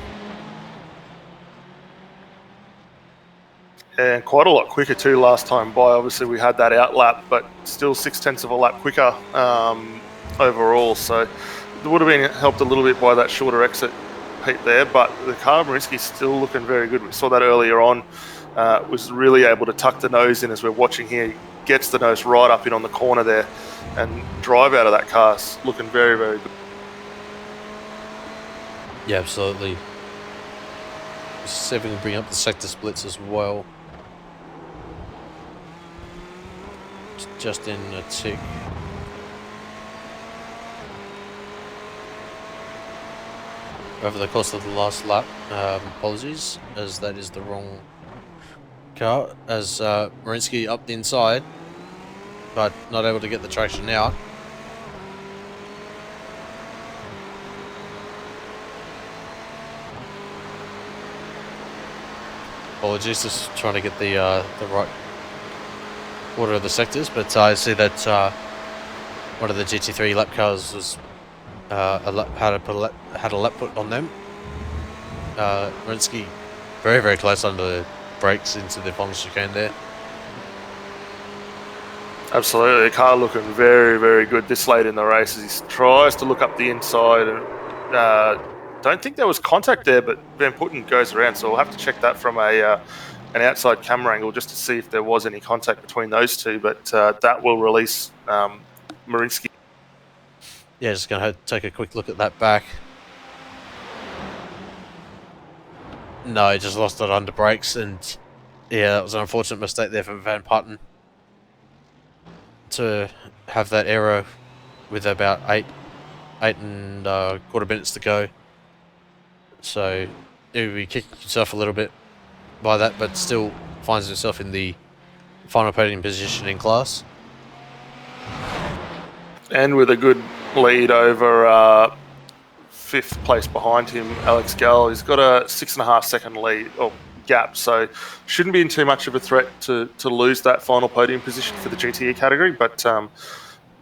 and quite a lot quicker too last time by. Obviously, we had that out lap, but still 0.6 of a lap quicker overall. So it would have been helped a little bit by that shorter exit heat there. But the car, Marinsky's still looking very good. We saw that earlier on. Was really able to tuck the nose in as we're watching here. He gets the nose right up in on the corner there and drive out of that car. Looking very, very good. Yeah, absolutely. See if we can bring up the sector splits as well. Just in a tick. Over the course of the last lap, apologies, as that is the wrong car, as Marinsky up the inside, but not able to get the traction out. Apologies, just trying to get the right order of the sectors, but I see that one of the GT3 lap cars was had a lap put on them. Marinsky very, very close under the brakes into the final chicane there. Absolutely, the car looking very, very good this late in the race as he tries to look up the inside. And don't think there was contact there, but Van Putten goes around, so we'll have to check that from an outside camera angle just to see if there was any contact between those two. But that will release Marinsky. Yeah, just going to take a quick look at that back. No, he just lost it under brakes, and yeah, that was an unfortunate mistake there from Van Putten to have that error with about eight and quarter minutes to go. So he'll be kicking himself a little bit by that, but still finds himself in the final podium position in class. And with a good lead over fifth place behind him, Alex Gall. He's got a 6.5 second lead or gap, so shouldn't be in too much of a threat to lose that final podium position for the GTE category, but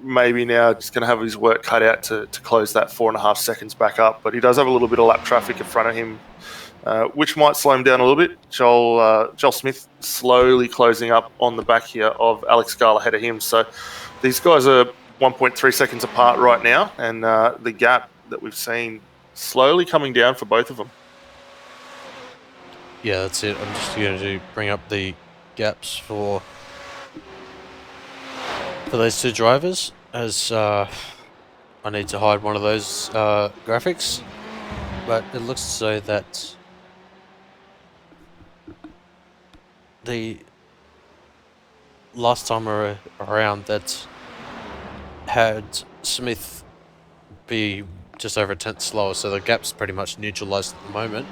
maybe now just going to have his work cut out to close that 4.5 seconds back up. But he does have a little bit of lap traffic in front of him, which might slow him down a little bit. Joel Smith slowly closing up on the back here of Alex Gall ahead of him. So these guys are 1.3 seconds apart right now, and the gap that we've seen slowly coming down for both of them. Yeah, that's it. I'm just going to bring up the gaps for those two drivers, as I need to hide one of those graphics, but it looks as though that the last time around that had Smith be just over a tenth slower, so the gap's pretty much neutralized at the moment,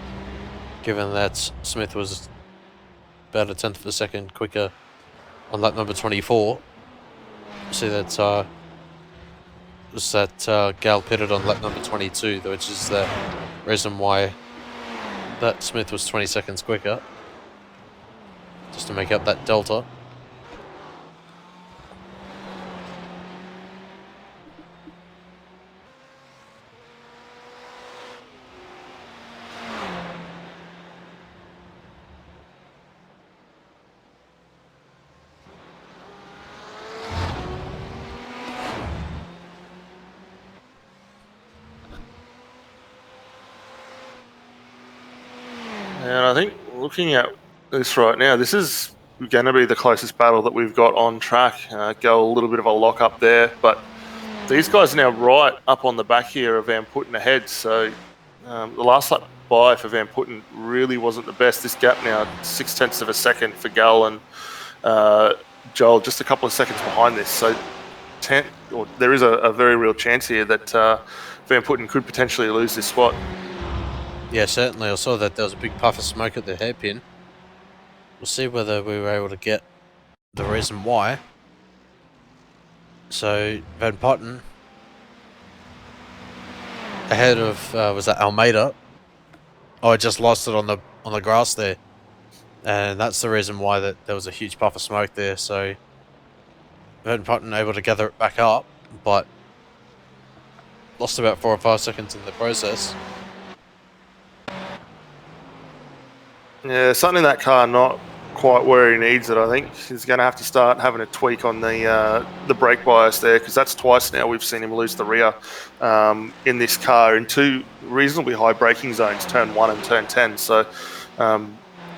given that Smith was about a tenth of a second quicker on lap number 24. See that Gall pitted on lap number 22, which is the reason why that Smith was 20 seconds quicker, just to make up that delta. And I think looking at this right now, this is going to be the closest battle that we've got on track. Go a little bit of a lock up there, but these guys are now right up on the back here of Van Putten ahead. So the last lap by for Van Putten really wasn't the best. This gap now 0.6 of a second for Gall and Joel, just a couple of seconds behind this. So there is a very real chance here that Van Putten could potentially lose this spot. Yeah, certainly. I saw that there was a big puff of smoke at the hairpin. We'll see whether we were able to get the reason why. So Van Putten ahead of was that Almeida? Oh, I just lost it on the grass there, and that's the reason why that there was a huge puff of smoke there. So Van Putten able to gather it back up, but lost about 4 or 5 seconds in the process. Yeah, something in that car not quite where he needs it. I think he's going to have to start having a tweak on the brake bias there, because that's twice now we've seen him lose the rear in this car in two reasonably high braking zones, turn 1 and turn 10. So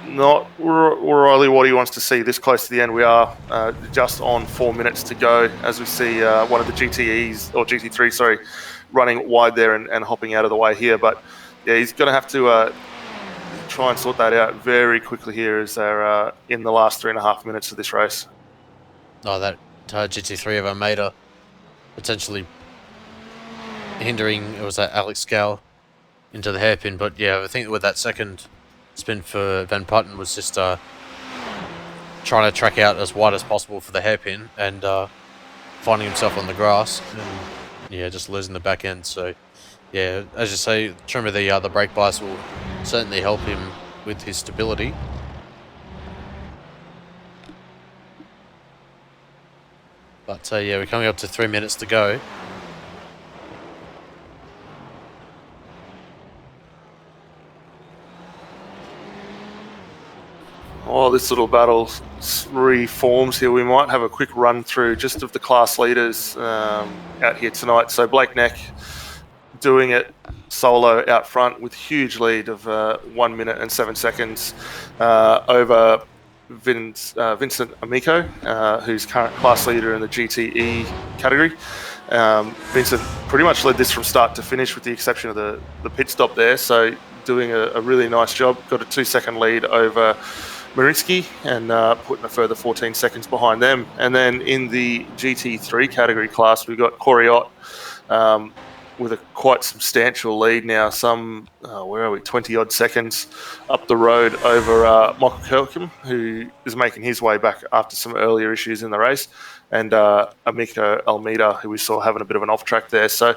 not really what he wants to see this close to the end. We are just on 4 minutes to go as we see one of the GTEs, or GT3, sorry, running wide there and hopping out of the way here. But yeah, he's going to have to try and sort that out very quickly here as they're in the last 3.5 minutes of this race. Oh, that GT3 of Almeida potentially hindering, it was that Alex Gale into the hairpin. But yeah, I think with that second spin for Van Putten was just trying to track out as wide as possible for the hairpin and finding himself on the grass and yeah, just losing the back end. So yeah, as you say, trim of the brake bias will certainly help him with his stability. But yeah, we're coming up to 3 minutes to go. While this little battle reforms here, we might have a quick run through just of the class leaders out here tonight. So Blake Neck doing it solo out front with huge lead of 1 minute and 7 seconds over Vincent Amico, who's current class leader in the GTE category. Vincent pretty much led this from start to finish with the exception of the pit stop there, so doing a really nice job. Got a 2-second lead over Marinsky and putting a further 14 seconds behind them. And then in the GT3 category class, we've got Corey Ott with a quite substantial lead now, some, 20-odd seconds up the road over Michael Kirkham, who is making his way back after some earlier issues in the race, and Amico Almeida, who we saw having a bit of an off-track there. So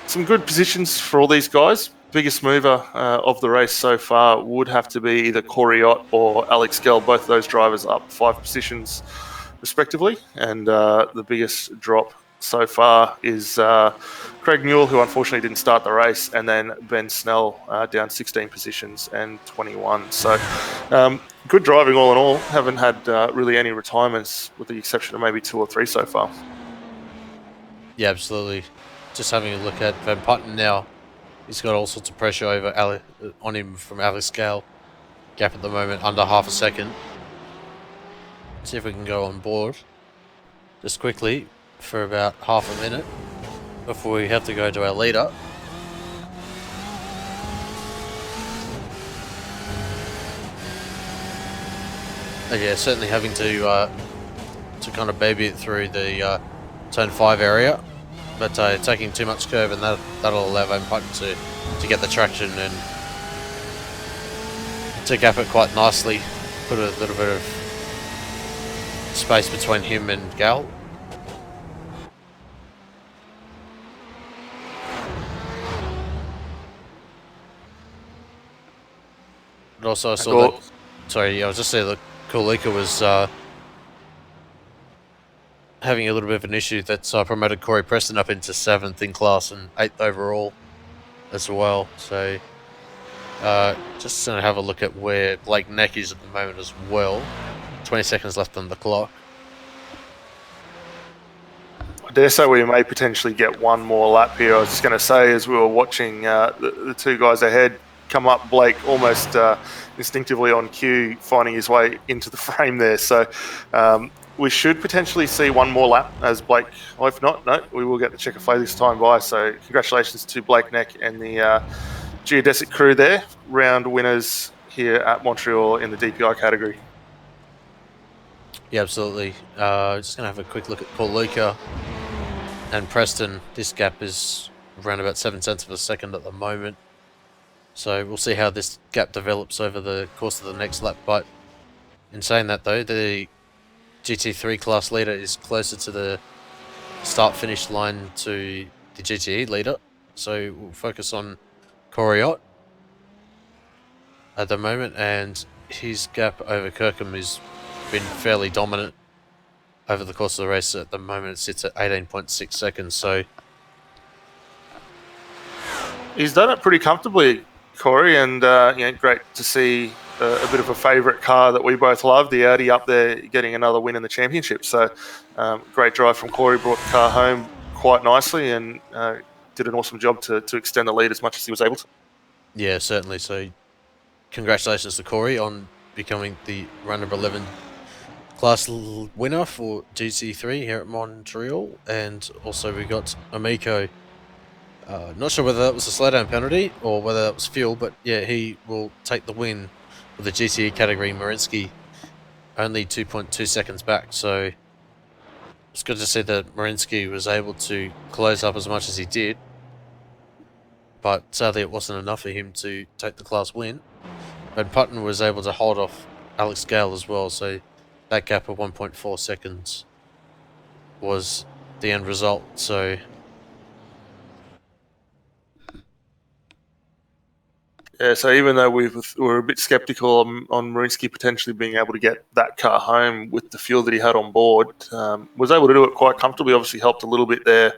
some good positions for all these guys. Biggest mover of the race so far would have to be either Corey Ott or Alex Gell, both of those drivers up 5 positions respectively, and the biggest drop so far is Craig Newell, who unfortunately didn't start the race, and then Ben Snell down 16 positions and 21. So good driving all in all. Haven't had really any retirements with the exception of maybe 2 or 3 so far. Yeah, absolutely. Just having a look at Van Putten now. He's got all sorts of pressure on him from Alex Gale. Gap at the moment under half a second. See if we can go on board just quickly for about half a minute before we have to go to our leader. Yeah, certainly having to kind of baby it through the turn 5 area, but taking too much curve, and that'll allow Van Putten to get the traction and to gap it quite nicely, put a little bit of space between him and Gal. But also I saw that, sorry, I was just saying that Kulika was having a little bit of an issue. That's promoted Corey Preston up into 7th in class and 8th overall as well. So just going to have a look at where Blake Neck is at the moment as well. 20 seconds left on the clock. I dare say we may potentially get one more lap here. I was just going to say, as we were watching the 2 guys ahead come up, Blake almost instinctively on cue finding his way into the frame there. So we should potentially see one more lap as Blake, well, if not, no, we will get the checker flag this time by. So congratulations to Blake Neck and the geodesic crew there, round winners here at Montreal in the DPI category. Yeah, absolutely. Just going to have a quick look at Paul Luca and Preston. This gap is around about 7 cents of a second at the moment. So we'll see how this gap develops over the course of the next lap. But in saying that though, the GT3 class leader is closer to the start-finish line to the GTE leader. So we'll focus on Corey Ott at the moment, and his gap over Kirkham has been fairly dominant over the course of the race. At the moment it sits at 18.6 seconds. So he's done it pretty comfortably, Corey, and great to see a bit of a favourite car that we both love, the Audi, up there getting another win in the championship. So great drive from Corey, brought the car home quite nicely, and did an awesome job to extend the lead as much as he was able to. Yeah, certainly. So congratulations to Corey on becoming the round number 11 class winner for GT3 here at Montreal. And also we got Amico. Not sure whether that was a slowdown penalty or whether that was fuel, but yeah, he will take the win for the GTE category. Marinsky only 2.2 seconds back, so it's good to see that Marinsky was able to close up as much as he did, but sadly it wasn't enough for him to take the class win. But Putton was able to hold off Alex Gale as well, so that gap of 1.4 seconds was the end result. So yeah, so even though we were a bit sceptical on Marinsky potentially being able to get that car home with the fuel that he had on board, was able to do it quite comfortably. Obviously helped a little bit there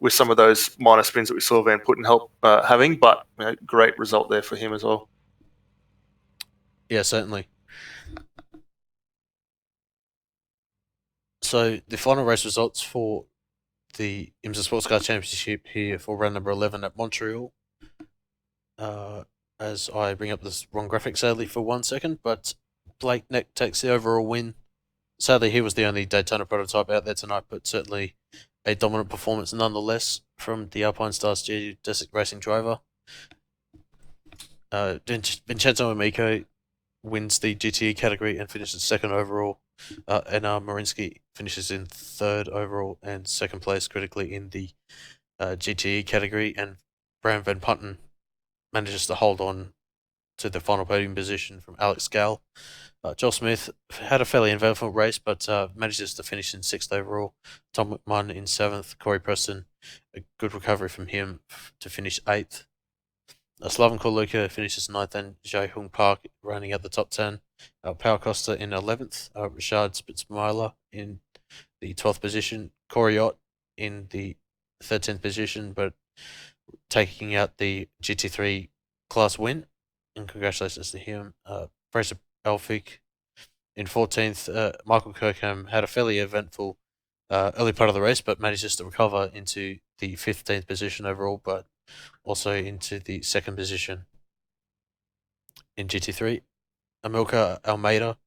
with some of those minor spins that we saw Van Putten help having, but great result there for him as well. yeah, certainly. So the final race results for the IMSA Sportscar Championship here for round number 11 at Montreal. As I bring up this wrong graphic sadly for 1 second, but Blake Neck takes the overall win. Sadly, he was the only Daytona prototype out there tonight, but certainly a dominant performance nonetheless from the Alpine Stars geodesic racing driver. Vincenzo Amico wins the GTE category and finishes second overall. And Marinsky finishes in third overall and second place critically in the GTE category. And Bram Van Putten manages to hold on to the final podium position from Alex Gale. Joel Smith had a fairly eventful race, but manages to finish in 6th overall. Tom McMahon in 7th. Corey Preston, a good recovery from him to finish 8th. Slaven Korluka finishes 9th, and Jae Hung Park running at the top 10. Pau Costa in 11th. Richard Spitzmeiler in the 12th position. Corey Ott in the 13th position, but taking out the GT3 class win. And congratulations to him. Fraser Elphick in 14th. Michael Kirkham had a fairly eventful early part of the race, but manages to recover into the 15th position overall, but also into the 2nd position in GT3. Amilcar Almeida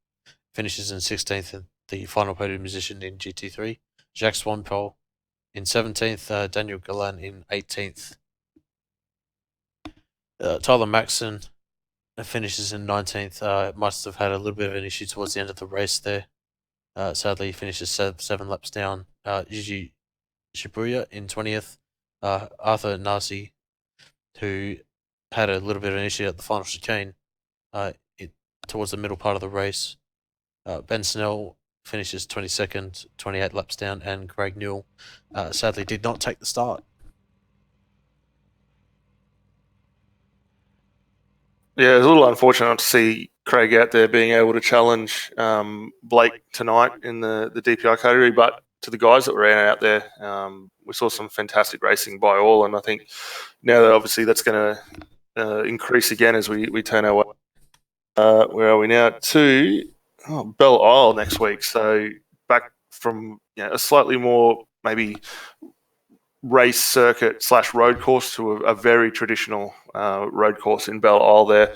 finishes in 16th in the final podium position in GT3. Jacques Swanpole in 17th. Daniel Galan in 18th. Tyler Maxson finishes in 19th. Must have had a little bit of an issue towards the end of the race there. Sadly, he finishes 7 laps down. Yuji Shibuya in 20th. Arthur Nasi, who had a little bit of an issue at the final chicane towards the middle part of the race. Ben Snell finishes 22nd, 28 laps down, and Craig Newell sadly did not take the start. Yeah, it's a little unfortunate to see Craig out there being able to challenge Blake tonight in the DPI category, but to the guys that were out there, we saw some fantastic racing by all, and I think now that obviously that's going to increase again as we turn our way. Where are we now? To Belle Isle next week, so back from a slightly more maybe race circuit / road course to a very traditional road course in Belle Isle there.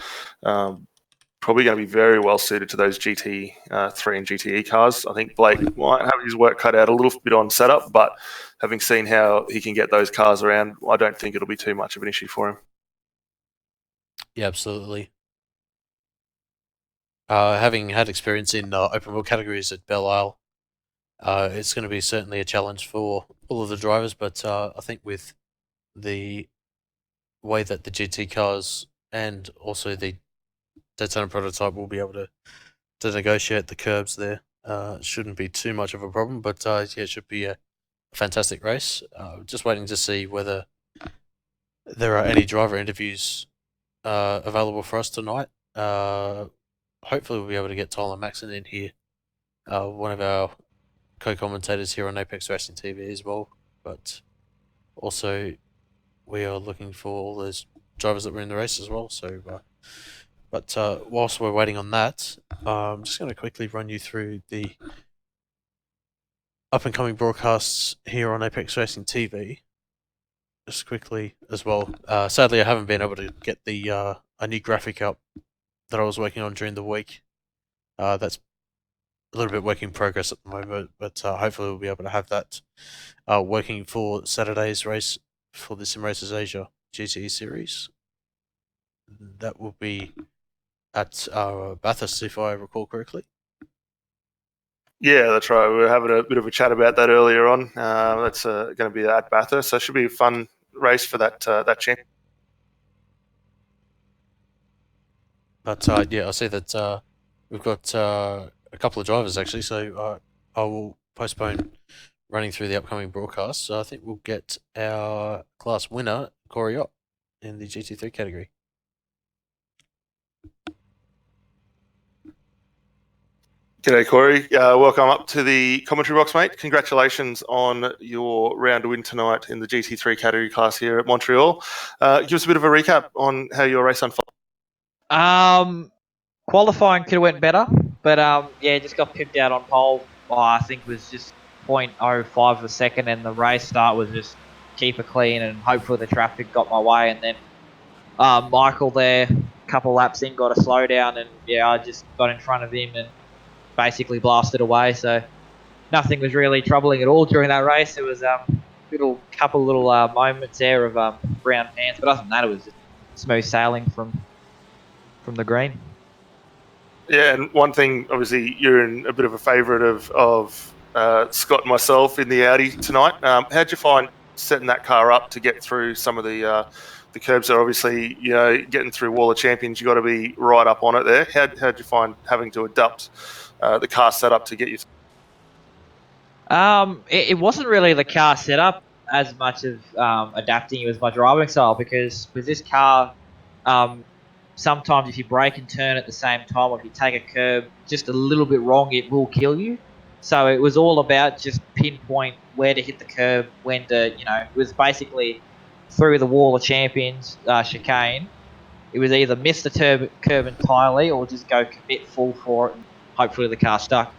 Probably going to be very well suited to those GT3 and GTE cars. I think Blake might have his work cut out a little bit on setup, but having seen how he can get those cars around, I don't think it'll be too much of an issue for him. Yeah, absolutely. Having had experience in open wheel categories at Belle Isle, it's going to be certainly a challenge for all of the drivers, but I think with the way that the GT cars and also the Daytona prototype will be able to negotiate the curbs there, shouldn't be too much of a problem, but yeah, it should be a fantastic race. Just waiting to see whether there are any driver interviews available for us tonight. Hopefully we'll be able to get Tyler Maxson in here, one of our co-commentators here on Apex Racing TV as well, but also we are looking for all those drivers that were in the race as well, so But whilst we're waiting on that, I'm just going to quickly run you through the up and coming broadcasts here on Apex Racing TV. Just quickly as well. Sadly, I haven't been able to get the a new graphic up that I was working on during the week. That's a little bit work in progress at the moment, but hopefully we'll be able to have that working for Saturday's race for the Sim Racers Asia GTE series. That will be at Bathurst, if I recall correctly. Yeah, that's right. We were having a bit of a chat about that earlier on. That's going to be at Bathurst, so it should be a fun race for that champion. But yeah, I see that we've got a couple of drivers actually, so I will postpone running through the upcoming broadcast. So I think we'll get our class winner, Corey Ott, in the GT3 category. G'day, Corey. Welcome up to the commentary box, mate. Congratulations on your round win tonight in the GT3 category class here at Montreal. Give us a bit of a recap on how your race unfolded. Qualifying could have went better, but yeah, just got pipped out on pole. I think it was just 0.05 of a second, and the race start was just keep it clean, and hopefully the traffic got my way. And then Michael there, a couple laps in, got a slowdown, and yeah, I just got in front of him and basically blasted away. So nothing was really troubling at all during that race. It was couple little moments there of brown pants, but other than that, it was just smooth sailing from the green. Yeah, and one thing, obviously, you're in a bit of a favourite of Scott and myself in the Audi tonight. How'd you find setting that car up to get through some of the curbs that are obviously, getting through Wall of Champions, you got to be right up on it there. How'd you find having to adapt the car setup to get you? It wasn't really the car setup as much as adapting. It was my driving style, because with this car, sometimes if you brake and turn at the same time, or if you take a curb just a little bit wrong, it will kill you. So it was all about just pinpoint where to hit the curb, when to, it was basically through the Wall of Champions chicane. It was either miss the curb entirely or just go commit full for it, and hopefully the car stuck.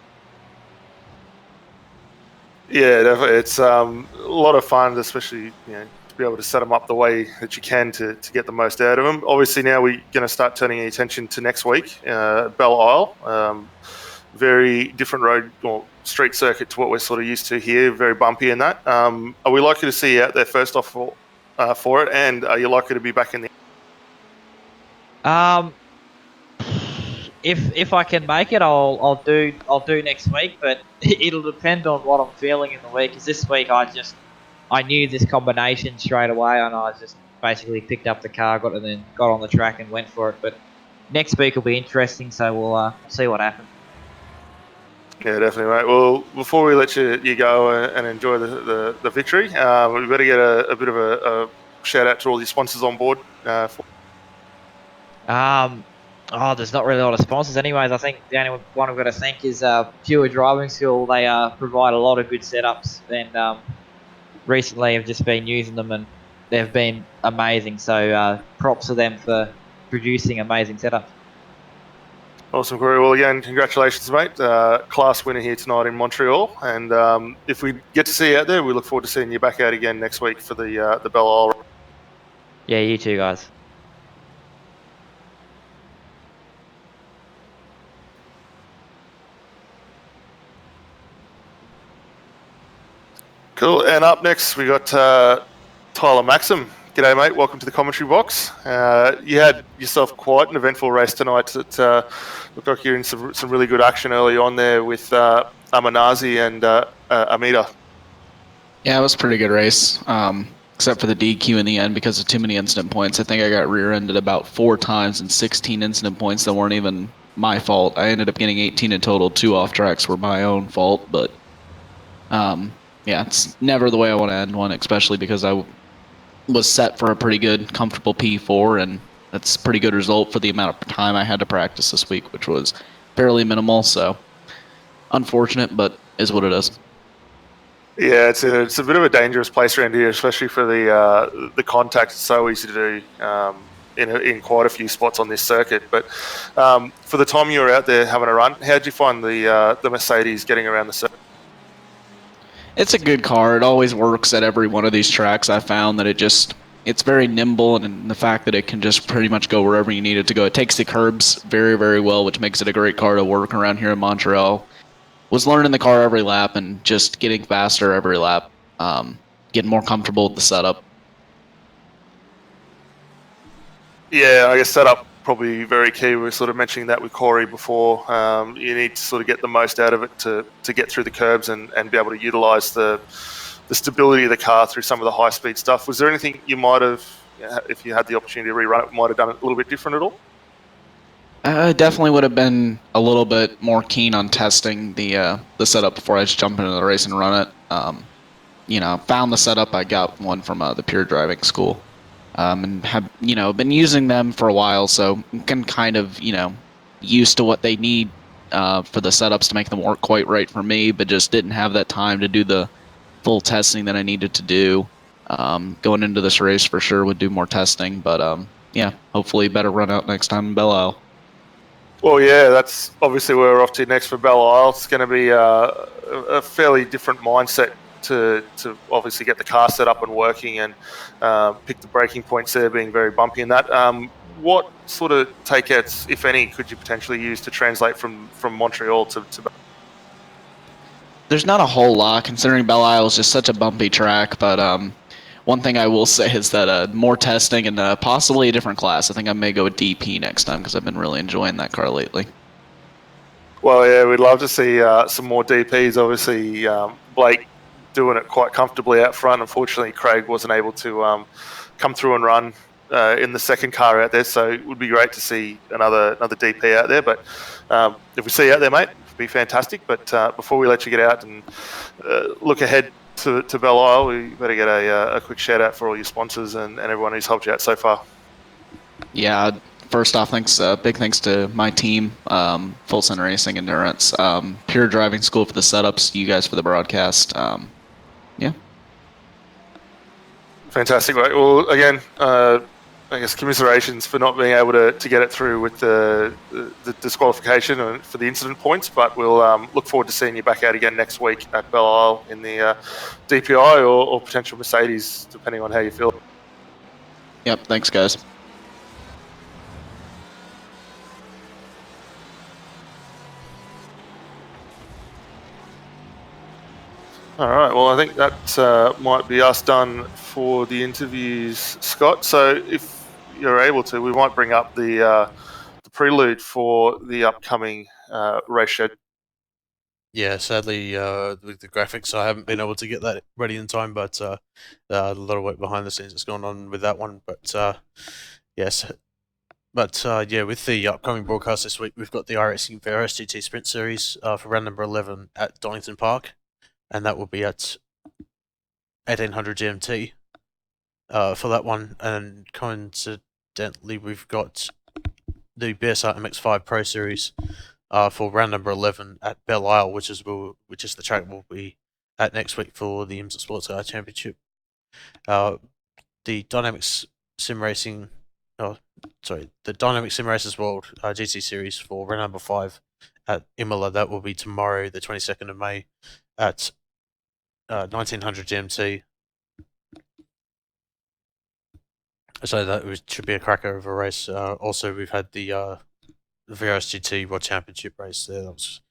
Yeah, definitely. It's a lot of fun, especially to be able to set them up the way that you can to get the most out of them. Obviously, now we're going to start turning attention to next week, Belle Isle. Very different road or street circuit to what we're sort of used to here. Very bumpy in that. Are we likely to see you out there first off for it? And are you likely to be back in the? If I can make it, I'll do next week, but it'll depend on what I'm feeling in the week. Because this week I knew this combination straight away, and I just basically picked up the car, got on the track and went for it. But next week will be interesting, so we'll see what happens. Yeah, definitely, mate. Well, before we let you go and enjoy the victory, we better get a bit of a shout out to all your sponsors on board. There's not really a lot of sponsors anyways. I think the only one I've got to thank is Pure Driving School. They provide a lot of good setups, and recently I've just been using them, and they've been amazing. So props to them for producing amazing setups. Awesome, Corey. Well, again, congratulations, mate. Class winner here tonight in Montreal. And if we get to see you out there, we look forward to seeing you back out again next week for the Belle Isle. Yeah, you too, guys. Cool. And up next, we got Tyler Maxim. G'day, mate. Welcome to the commentary box. You had yourself quite an eventful race tonight. It looked like you're in some really good action early on there with Amanasi and Amida. Yeah, it was a pretty good race, except for the DQ in the end because of too many incident points. I think I got rear-ended about 4 times and 16 incident points that weren't even my fault. I ended up getting 18 in total. 2 off tracks were my own fault, but yeah, it's never the way I want to end one, especially because I was set for a pretty good, comfortable P4, and that's a pretty good result for the amount of time I had to practice this week, which was fairly minimal. So unfortunate, but is what it is. Yeah, it's a bit of a dangerous place around here, especially for the contact. It's so easy to do in quite a few spots on this circuit. But for the time you were out there having a run, how did you find the Mercedes getting around the circuit? It's a good car. It always works at every one of these tracks. I found that it's very nimble, and the fact that it can just pretty much go wherever you need it to go. It takes the curbs very, very well, which makes it a great car to work around here in Montreal. Was learning the car every lap and just getting faster every lap, getting more comfortable with the setup. Yeah, I guess setup probably very key. We were sort of mentioning that with Corey before. You need to sort of get the most out of it to get through the curbs and be able to utilise the stability of the car through some of the high-speed stuff. Was there anything you might have, if you had the opportunity to rerun it, might have done it a little bit different at all? I definitely would have been a little bit more keen on testing the setup before I just jump into the race and run it. Found the setup. I got one from the pure driving school, and have been using them for a while, so can kind of used to what they need for the setups to make them work quite right for me, but just didn't have that time to do the full testing that I needed to do. Going into this race for sure would do more testing, but hopefully better run out next time in Belle Isle. Well, yeah, that's obviously where we're off to next for Belle Isle. It's going to be a fairly different mindset to obviously get the car set up and working and pick the braking points there, being very bumpy in that. What sort of takeouts, if any, could you potentially use to translate from Montreal to There's not a whole lot, considering Belle Isle is just such a bumpy track, but one thing I will say is that more testing and possibly a different class. I think I may go with DP next time because I've been really enjoying that car lately. Well, yeah, we'd love to see some more DPs. Obviously, Blake doing it quite comfortably out front. Unfortunately, Craig wasn't able to come through and run in the second car out there, so it would be great to see another DP out there. But if we see you out there, mate, it'd be fantastic. But before we let you get out and look ahead to Belle Isle, we better get a quick shout out for all your sponsors and everyone who's helped you out so far. Yeah, first off, big thanks to my team, Full Send Racing Endurance, Pure Driving School for the setups, you guys for the broadcast. Yeah. Fantastic, right? Well, again, I guess commiserations for not being able to get it through with the disqualification for the incident points, but we'll look forward to seeing you back out again next week at Belle Isle in the DPI or potential Mercedes, depending on how you feel. Yep, thanks, guys. All right, well, I think that might be us done for the interviews, Scott. So if you're able to, we might bring up the prelude for the upcoming race schedule. Yeah, sadly, with the graphics, I haven't been able to get that ready in time, but a lot of work behind the scenes has gone on with that one. But yes, but yeah, with the upcoming broadcast this week, we've got the iRacing Veros GT Sprint Series for round number 11 at Donington Park, and that will be at 1800 GMT for that one. And coincidentally, we've got the BSR MX5 Pro Series for round number 11 at Belle Isle, which is the track we'll be at next week for the IMSA Sportscar Championship. The Dynamics Sim Racing, the Dynamic Sim Racers World GT Series for round number 5 at Imola. That will be tomorrow, the 22nd of May, at 1900 GMT. So that should be a cracker of a race. Also, we've had the Veros GT World Championship race there. That was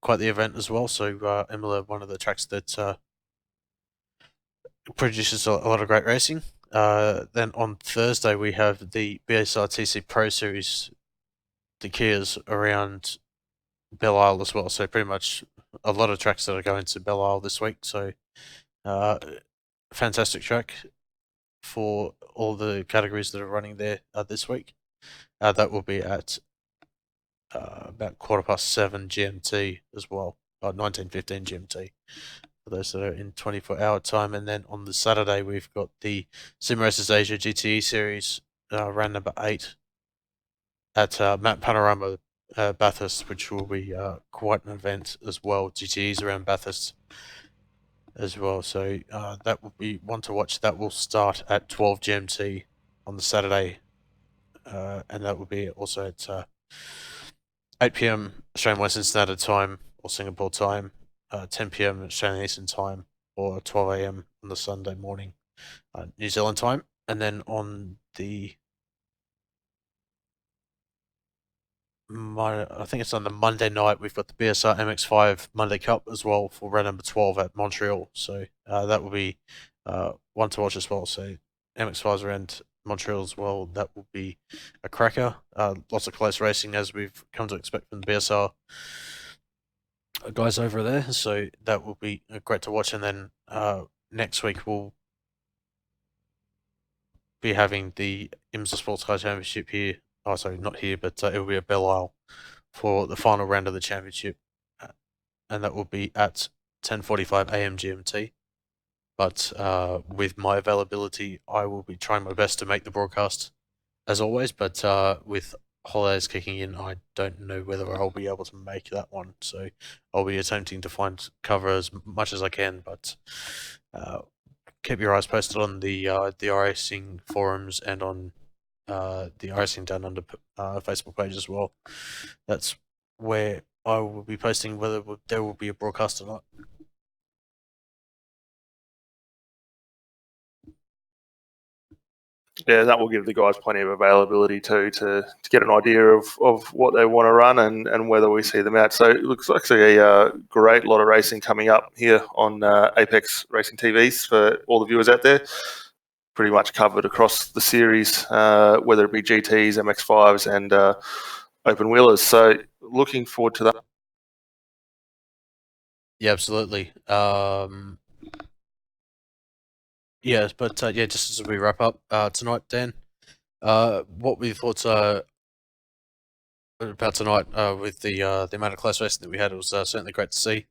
quite the event as well. So Imola, one of the tracks that produces a lot of great racing. Then on Thursday we have the BSR TC Pro Series, the Kias around Belle Isle as well. So pretty much a lot of tracks that are going to Belle Isle this week. So fantastic track for all the categories that are running there this week. That will be at about 7:15 GMT as well, 19:15 GMT for those that are in 24-hour time. And then on the Saturday we've got the Sim Racers Asia GTE Series round number 8 at Mount Panorama Bathurst, which will be quite an event as well. GTEs around Bathurst as well, so that will be one to watch. That will start at 12 GMT on the Saturday and that will be also at 8 p.m. Australian Western Standard Time or Singapore time, 10 p.m. Australian Eastern Time, or 12 a.m. on the Sunday morning, New Zealand time. And then on the I think it's on the Monday night, we've got the BSR MX5 Monday Cup as well for round number 12 at Montreal. So that will be one to watch as well. So MX5's around Montreal as well. That will be a cracker. Lots of close racing as we've come to expect from the BSR guys over there. So that will be great to watch. And then next week we'll be having the IMSA Sportscar Championship here. Oh, sorry, not here, but it will be at Belle Isle for the final round of the championship, and that will be at 10:45 a.m. GMT. But with my availability, I will be trying my best to make the broadcast as always. But with holidays kicking in, I don't know whether I'll be able to make that one. So I'll be attempting to find cover as much as I can. But keep your eyes posted on the iRacing forums and on the iRacing Down Under Facebook page as well. That's where I will be posting whether there will be a broadcast or not. Yeah, that will give the guys plenty of availability too to get an idea of what they want to run and whether we see them out. So it looks like a great lot of racing coming up here on Apex Racing TVs for all the viewers out there. Pretty much covered across the series, whether it be GTs, MX5s, and open wheelers. So looking forward to that. Yeah, absolutely. Yeah, but yeah, just as we wrap up tonight, Dan, what we thought about tonight with the amount of close racing that we had, it was certainly great to see.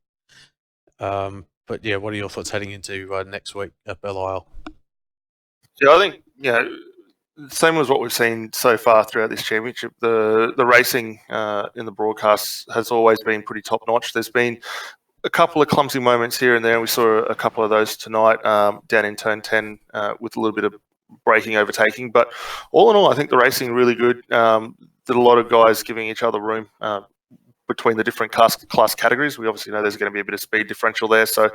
But yeah, what are your thoughts heading into next week at Belle Isle? Yeah, I think same as what we've seen so far throughout this championship. The racing in the broadcasts has always been pretty top notch. There's been a couple of clumsy moments here and there, and we saw a couple of those tonight down in turn 10 with a little bit of braking, overtaking. But all in all, I think the racing really good. Did a lot of guys giving each other room between the different class categories. We obviously know there's going to be a bit of speed differential there, so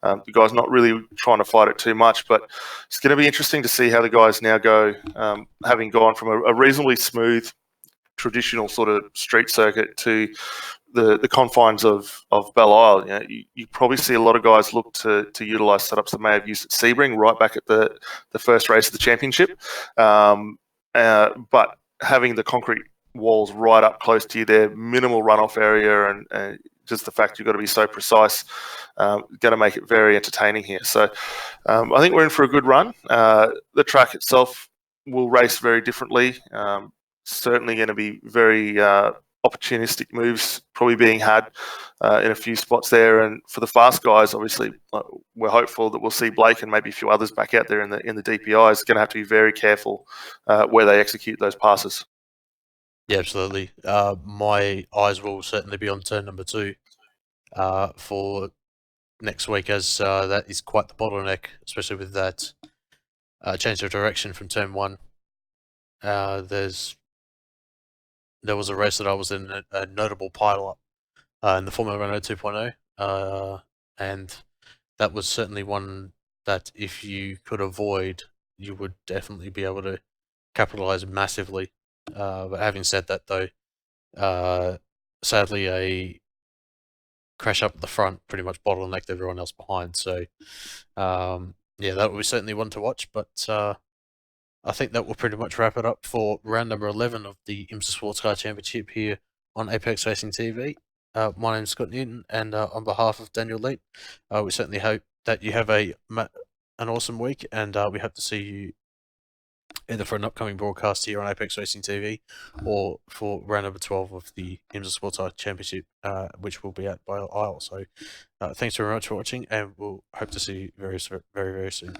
the guys not really trying to fight it too much. But it's going to be interesting to see how the guys now go, having gone from a reasonably smooth, traditional sort of street circuit to the confines of Belle Isle. You probably see a lot of guys look to utilise setups that may have used at Sebring right back at the first race of the championship. But having the concrete walls right up close to you there, minimal runoff area, and just the fact you've got to be so precise, going to make it very entertaining here. So I think we're in for a good run. The track itself will race very differently. Certainly going to be very opportunistic moves probably being had in a few spots there. And for the fast guys, obviously, we're hopeful that we'll see Blake and maybe a few others back out there in the DPIs. Going to have to be very careful where they execute those passes. Yeah, absolutely. My eyes will certainly be on turn number 2 for next week, as that is quite the bottleneck, especially with that change of direction from turn 1. There was a race that I was in, a notable pile-up in the Formula Renault 2.0, and that was certainly one that if you could avoid, you would definitely be able to capitalize massively. But having said that, though, sadly a crash up at the front pretty much bottlenecked everyone else behind. So yeah, that will be certainly one to watch. But I think that will pretty much wrap it up for round number 11 of the IMSA Sportscar Championship here on Apex Racing TV. My name's Scott Newton, and on behalf of Daniel Leet, we certainly hope that you have an awesome week, and we hope to see you either for an upcoming broadcast here on Apex Racing TV or for round number 12 of the IMSA Sportscar Championship, which will be at Belle Isle. So thanks very much for watching, and we'll hope to see you very, very, very soon.